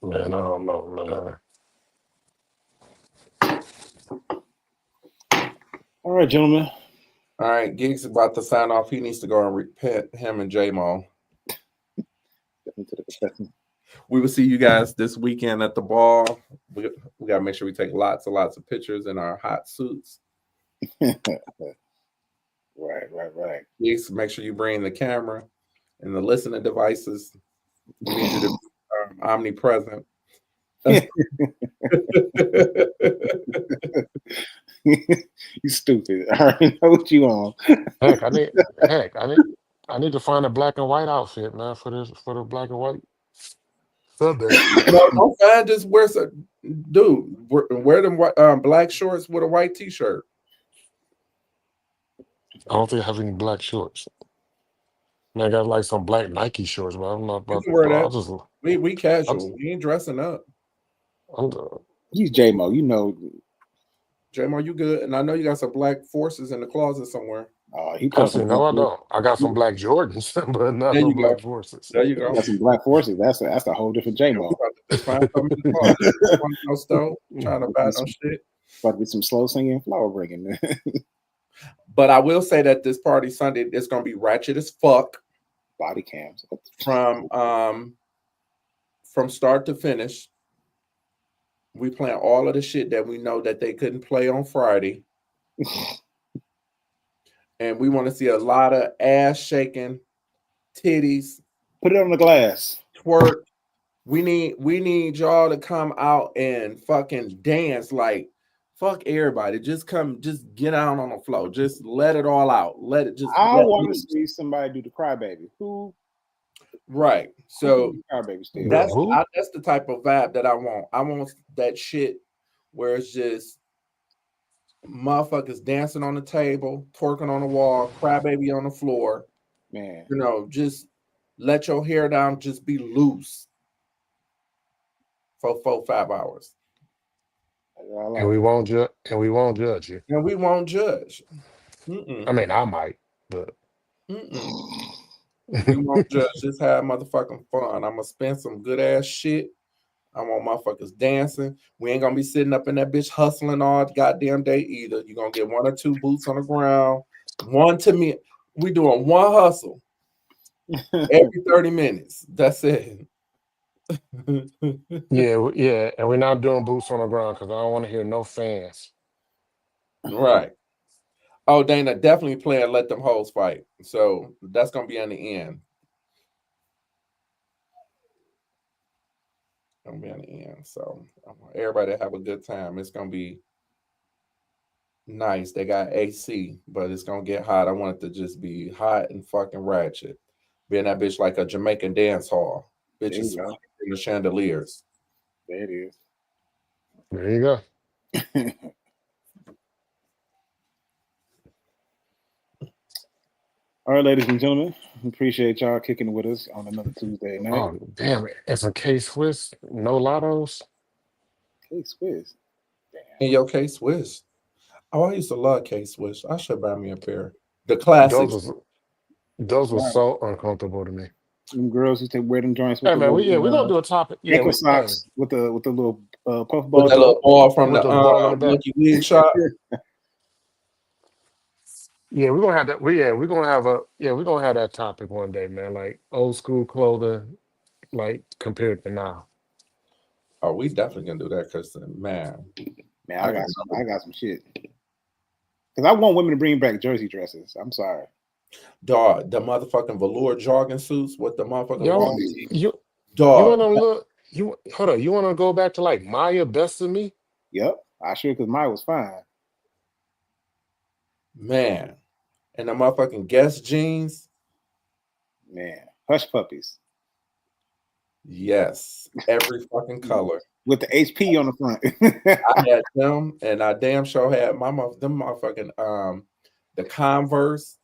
Man, I don't know, man. All right, gentlemen. All right, Giggs about to sign off. He needs to go and repent, him and J-Mo. Step into the confession. We will see you guys this weekend at the ball. We got to make sure we take lots and lots of pictures in our hot suits. Right. Giggs, make sure you bring the camera and the listening devices. We need you to be omnipresent. You stupid. I already know what you on. Heck, I need to find a black and white outfit, man, for the black and white Sunday. No, don't find, just wear some, dude. Wear them black shorts with a white t-shirt. I don't think I have any black shorts. Man, I got like some black Nike shorts, but I'm not You about. can wear I'll that. just. We I'll, casual. We ain't dressing up. I'm, He's J-Mo. You know, J-Mo, you good? And I know you got some black forces in the closet somewhere. he put on some actually, black no, I forces. don't. I got some black Jordans, but not There no you go. black forces. There you He go. got some black forces. That's a whole different Yeah, we J-Mo. about to just find something in the closet. No stove, trying to buy no shit. About to be some slow singing flower bringing. But I will say that this party Sunday is gonna be ratchet as fuck Body cams. from start to finish. We playing all of the shit that we know that they couldn't play on Friday. And we want to see a lot of ass shaking, titties, Put it on the glass. twerk. We need y'all to come out and fucking dance like Fuck everybody. Just come, just get out on the floor. Just let it all out. Let it just I let want to loose. see somebody do the crybaby. Who Right. can So do the crybaby still? The who? that's the type of vibe that I want. I want that shit where it's just motherfuckers dancing on the table, twerking on the wall, crybaby on the floor. Man, You know, just let your hair down, just be loose for 4 5 hours. that's what I And like. we won't judge you. And we won't judge. Mm-mm, I mean, I might, but mm-mm. We won't judge. Just have motherfucking fun. I'm gonna spend some good ass shit. I want motherfuckers dancing. We ain't gonna be sitting up in that bitch hustling all goddamn day either. You're gonna get 1 or 2 boots on the ground. One to me. We doing one hustle every 30 minutes. That's it. yeah, yeah, and we're not doing boots on the ground because I don't want to hear no fans. Right. Oh, Dana, definitely play and let them hoes fight. So that's gonna be on the end. Gonna be on the end. So I want everybody to have a good time. It's gonna be nice. They got AC, but it's gonna get hot. I want it to just be hot and fucking ratchet. Being that bitch like a Jamaican dance hall. There Bitches you go. swinging in the chandeliers. There it is. There you go. All right, ladies and gentlemen, appreciate y'all kicking with us on another Tuesday night. Oh, damn it. And some K Swiss, no lottos. Hey, Swiss. In your K Swiss. Oh, I used to love K Swiss. I should buy me a pair. The Those classics. was those were Wow. so uncomfortable to me. Them girls used to wear them joints with Hey the man, little we're gonna do a topic. Yeah, ankle we hey, socks with the little puff With balls that in the little ball from with the the ball in the back. monkey wig shop. Yeah, we're gonna have that. We're gonna have that topic one day, man. Like old school clothing, like compared to now. Oh, we definitely gonna do that because man, Man, I I can got some. remember I got some shit. Because I want women to bring back jersey dresses. I'm sorry. dog, the motherfucking velour jogging suits with the motherfucking Yo, long tee. you Dog, wanna look you hold on, you wanna go back to like Maya Best of Me? Yep, I sure because mine was fine. man. And the motherfucking Guess jeans. Man, hush puppies Yes. Every fucking color. with the HP on the front. I had them and I damn sure had them motherfucking the Converse,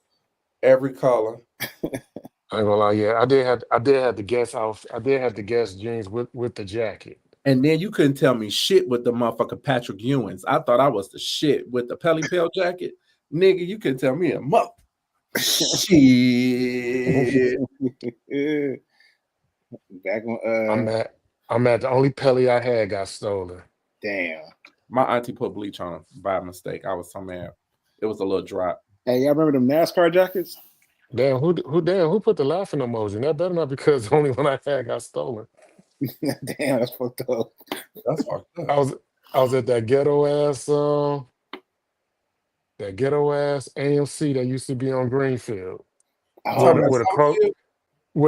every color. I ain't gonna lie, yeah. I did have the guess off. I did have the guess jeans with the jacket. And then you couldn't tell me shit with the motherfucking Patrick Ewings. I thought I was the shit with the Pelly Pale jacket. Nigga, you couldn't tell me a muck. Shit. Back on I'm at I'm at the only Pelly I had got stolen. damn. My auntie put bleach on it by mistake. I was so mad. It was a little drop. Hey, y'all remember them NASCAR jackets? Who put the laughing emoji? That better not because the only one I had got stolen. Damn, that's fucked up. That's fucked I up. was I was at that ghetto ass AMC that used to be on Greenfield. You talking Oh, about Where Southfield?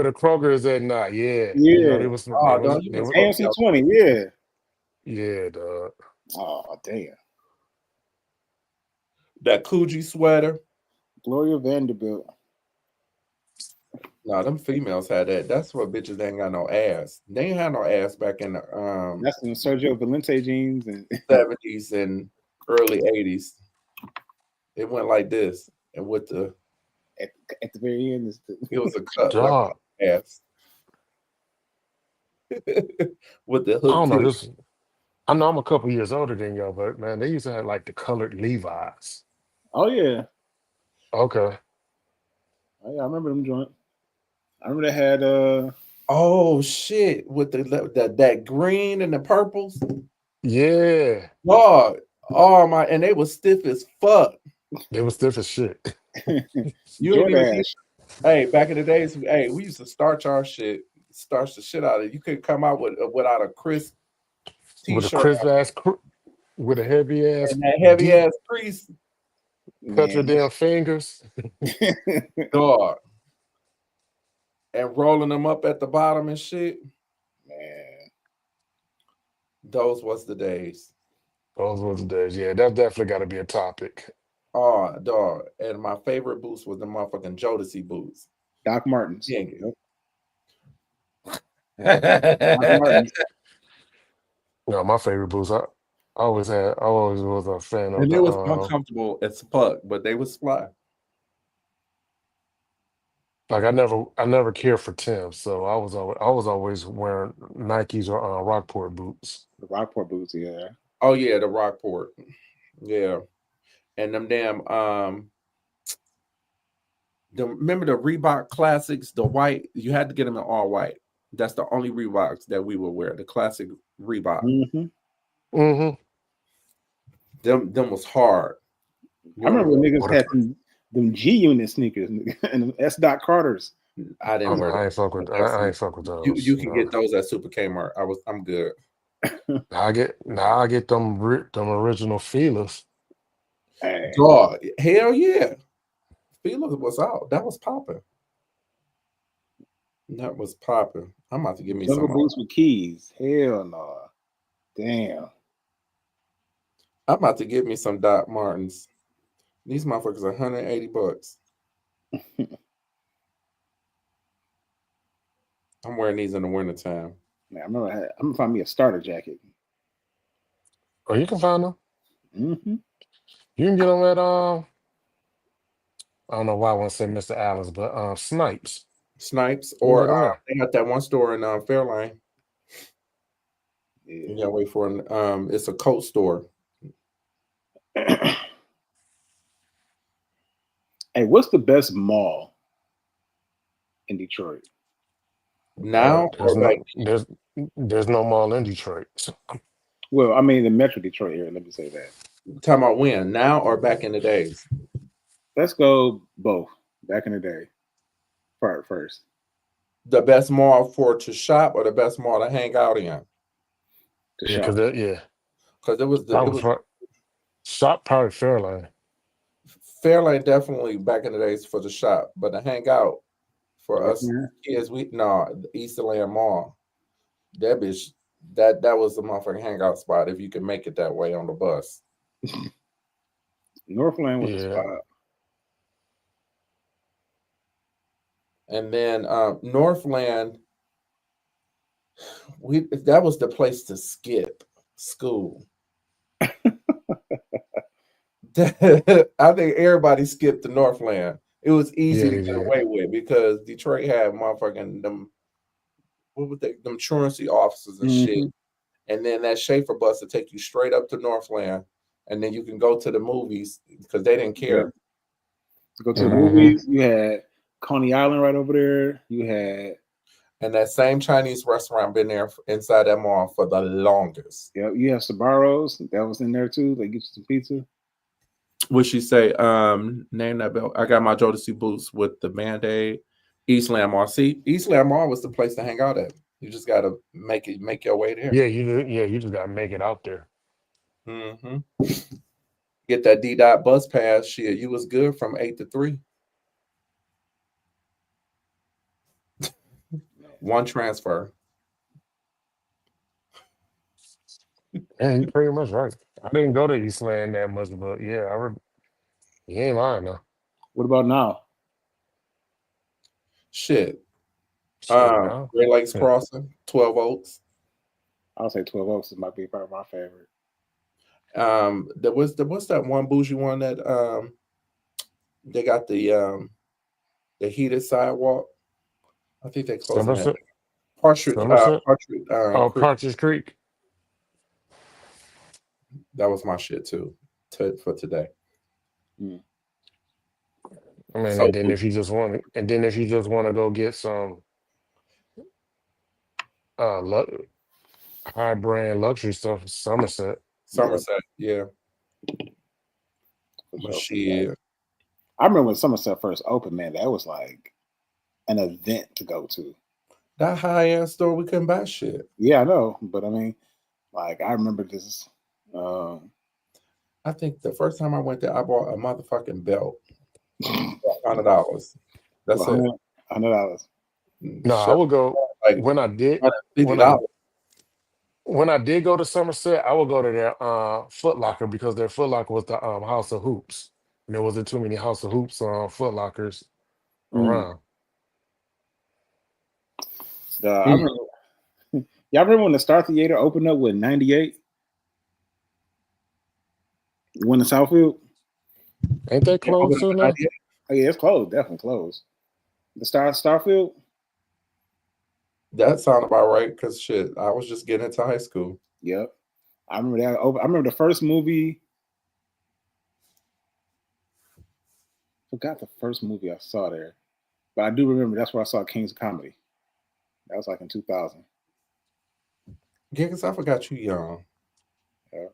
the Kroger is at night. Yeah. You know, yeah. Oh, don't you they was was supposed to be AMC out 20, yeah. yeah, dog. Oh, damn. that Coogee sweater. Gloria Vanderbilt. No, them females had that. That's what bitches ain't got no ass. They ain't had no ass back in the That's in Sergio Valente jeans. And 70s and early 80s. It went like this. And with the at the very end, it was a cut like Dog. ass. with the I hook don't know tip. this. I know I'm a couple years older than y'all, but man, they used to have like the colored Levi's. oh, yeah. Okay. Oh, yeah. I remember them joint. I remember they had, Oh shit. With that green and the purples. Yeah. Dog. Oh my, and they was stiff as fuck. They was stiff as shit. You ain't even need. DoorDash. Hey, back in the days, hey, we used to starch our shit, starch the shit out of it. You couldn't come out without a crisp With a t-shirt crisp ass with a heavy ass and that heavy deep ass crease, cut your Man. damn fingers. dog, and rolling them up at the bottom and shit. Man. Those was the days. Those were the days. Yeah, that definitely got to be a topic. Oh, dog. And my favorite boots was the motherfucking Jodeci boots. Doc Martens. Dang Yep. Doc it. Martens. No, my favorite boots. I always was a fan of And the. it was uncomfortable as fuck, but they was fly. Like I never cared for Tim, so I was always wearing Nikes or Rockport boots. The Rockport boots, yeah. Oh yeah, the Rockport. Yeah. And them damn remember the Reebok classics, the white, you had to get them in all white. That's the only Reeboks that we would wear, the classic Reebok. Mm-hmm. Mm-hmm. Them was hard. I remember when niggas What had them G Unit sneakers and them S. Dot Carters. I didn't wear I ain't those. fuck with I ain't fuck with those. You can get those at Super Kmart. I'm good. I get them original feelers. Hey, Dog, hell yeah. Feelers was out. That was popping. That was popping. I'm about to give me jungle some. boots with keys. Hell no. Damn. I'm about to give me some Doc Martens. These motherfuckers are $180. I'm wearing these in the wintertime. Man, I remember I'm gonna find me a starter jacket. Oh, you can find them. Mm-hmm. You can get them at I don't know why I want to say Mr. Allen's, but Snipes. Snipes, You can get or them there. they got that one store in Fairlane. Yeah. You gotta wait for an it's a coat store. Hey, what's the best mall in Detroit? Now or back There's no mall in Detroit. So, Well, I mean the Metro Detroit area. Let me say that. talking about when? Now or back in the days? Let's go both. Back in the day. Part first. The best mall to shop or the best mall to hang out in? To yeah, shop. Because it was Shop probably Fairline. Fairlane definitely back in the days for the shop, but to hang out for us Northland. kids, the Easterland Mall. That bitch, that was the motherfucking hangout spot if you could make it that way on the bus. Northland was the Yeah. spot. And then Northland, that was the place to skip school. I think everybody skipped the Northland. It was easy Yeah, to they get did. away with because Detroit had motherfucking them. What would they? Them truancy officers and shit. Mm-hmm. And then that Schaefer bus to take you straight up to Northland, and then you can go to the movies because they didn't Yeah. care. Go to the Mm-hmm. movies. You had Coney Island right over there. You had And that same Chinese restaurant been there inside that mall for the longest. you have Sabaros that was in there too. They get you some pizza. What she say? Name that bell. I got my Jodeci boots with the Band-Aid. Eastland Mall. See, Eastland Mall was the place to hang out at. You just gotta make your way there. You just gotta make it out there. Mm-hmm. Get that D-Dot bus pass. Shit, you was good from 8 to 3. One transfer. And you pretty much right. I didn't go to Eastland that much, but yeah, you ain't lying though. What about now? Shit. Shit, now. Great Lakes Yeah. Crossing, 12 Oaks. I'll say 12 Oaks might be probably my favorite. What's that one bougie one that they got the heated sidewalk. I think they're closing that. Somerset. Somerset. Partridge Oh, Creek. Partridge Creek. That was my shit too for today. I mean, So and then if you just want to go get some high brand luxury stuff, Somerset. Somerset, yeah. For But sure. shit. I remember when Somerset first opened, man, that was like an event to go to. That high end store, we couldn't buy shit. Yeah, I know, but I mean, like I remember this. I think the first time I went there, I bought a motherfucking belt. $100. That's it. $100. No, I Shut would go like when I did $150. when I did go to Somerset, I would go to their Foot Locker because their Foot Locker was the House of Hoops. And there wasn't too many House of Hoops Foot Lockers Mm. around. I Mm. remember, y'all remember when the Star Theater opened up with 98? When the Southfield? Ain't that Yeah, over close there to in now? 98. Oh, yeah, it's closed. Definitely closed. The Starfield? That sound about right because shit, I was just getting into high school. Yep. I remember that. I remember the first movie. Forgot the first movie I saw there, but I do remember that's where I saw King's Comedy. That was like in 2000. Yeah, because I forgot you young. Yeah.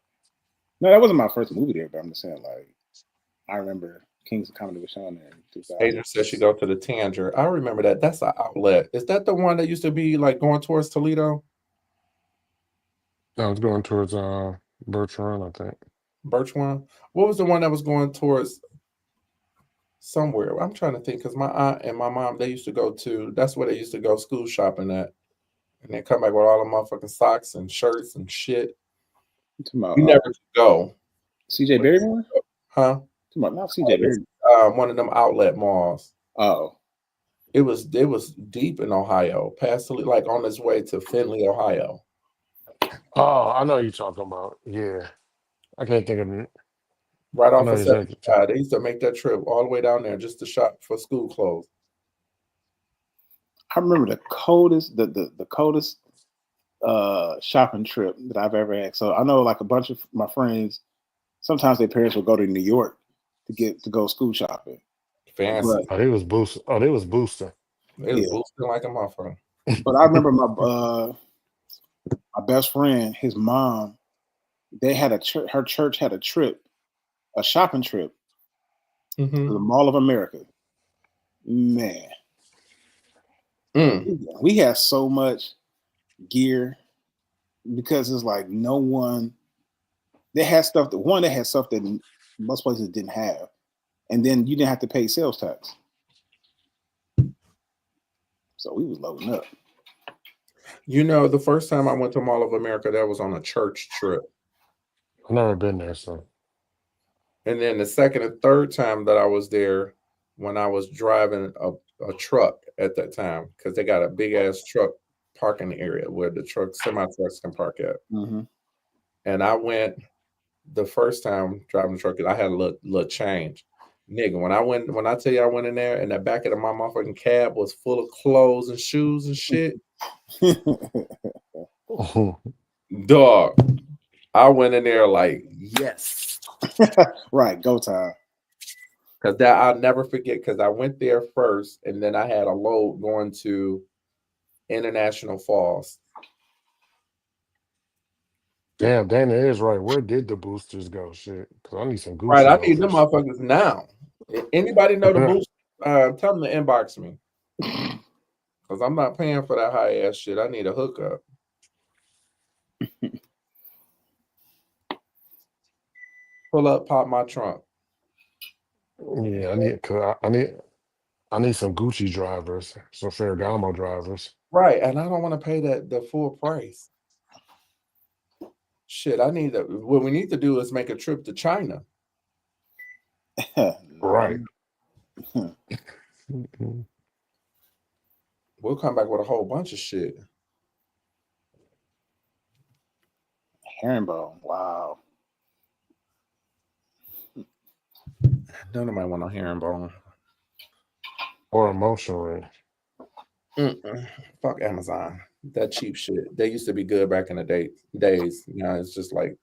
No, that wasn't my first movie there, but I'm just saying, like, I remember King's Comedy was shown there in 2000. Adrian said she go to the Tanger. I remember that. That's an outlet. Is that the one that used to be like going towards Toledo? I was going towards Bertrand, I think. Birch one? What was the one that was going towards somewhere? I'm trying to think because my aunt and my mom, they used to go to, that's where they used to go school shopping at. And then come back with all the motherfucking socks and shirts and shit. You talking We about never could go. CJ Barrymore? Huh? Talking about not Oh, CJ this, Barrymore. one of them outlet malls. Oh, It was deep in Ohio, past like on its way to Findlay, Ohio. Oh, I know what you're talking about. Yeah. I can't think of it. Right I off know of exactly. 75. They used to make that trip all the way down there just to shop for school clothes. I remember the coldest, the coldest shopping trip that I've ever had. So I know like a bunch of my friends, sometimes their parents would go to New York to go school shopping. But Fancy. Oh, they was boosting. Oh, they was boosting. They was yeah, boosting like a motherfucker. but I remember my best friend, his mom, they had a church. Her church had a trip, a shopping trip to the Mm-hmm. Mall of America. Man, Mm. we had so much gear because it's like no one. They had stuff that one they had stuff that most places didn't have, and then you didn't have to pay sales tax. So we was loading up. You know, the first time I went to Mall of America, that was on a church trip. I've never been there, so And then the second and third time that I was there, when I was driving a truck at that time, because they got a big ass truck parking area where the semi trucks can park at. Mm-hmm. And I went the first time driving the truck, 'cause I had a little change. Nigga, when I tell you I went in there and the back of my motherfucking cab was full of clothes and shoes and shit, dog, I went in there like, yes. Right, go time. Because that I'll never forget because I went there first and then I had a load going to International Falls. damn, Dana is right. Where did the boosters go? Shit, because I need some Right, Gucci I need them loafers. motherfuckers now. Anybody know the boost? Tell them to inbox me. Because I'm not paying for that high ass shit. I need a hookup. Pull up, pop my trunk. Yeah, I need some Gucci drivers, some Ferragamo drivers. Right, and I don't want to pay the full price. Shit, what we need to do is make a trip to China. Right. We'll come back with a whole bunch of shit. Herringbone. Wow. None of my want no herringbone. Or emotionally. Fuck Amazon. That cheap shit. They used to be good back in the days. Now it's just like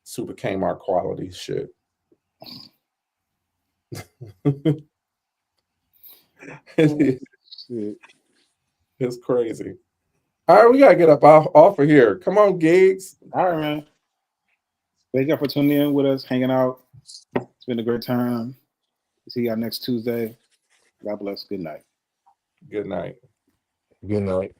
super Kmart quality shit. It's crazy. All right, we gotta get up off of here. Come on, Gigz. All right, man. Thank you for tuning in with us, hanging out. It's been a great time. See y'all next Tuesday. God bless. Good night. Good night. Good night.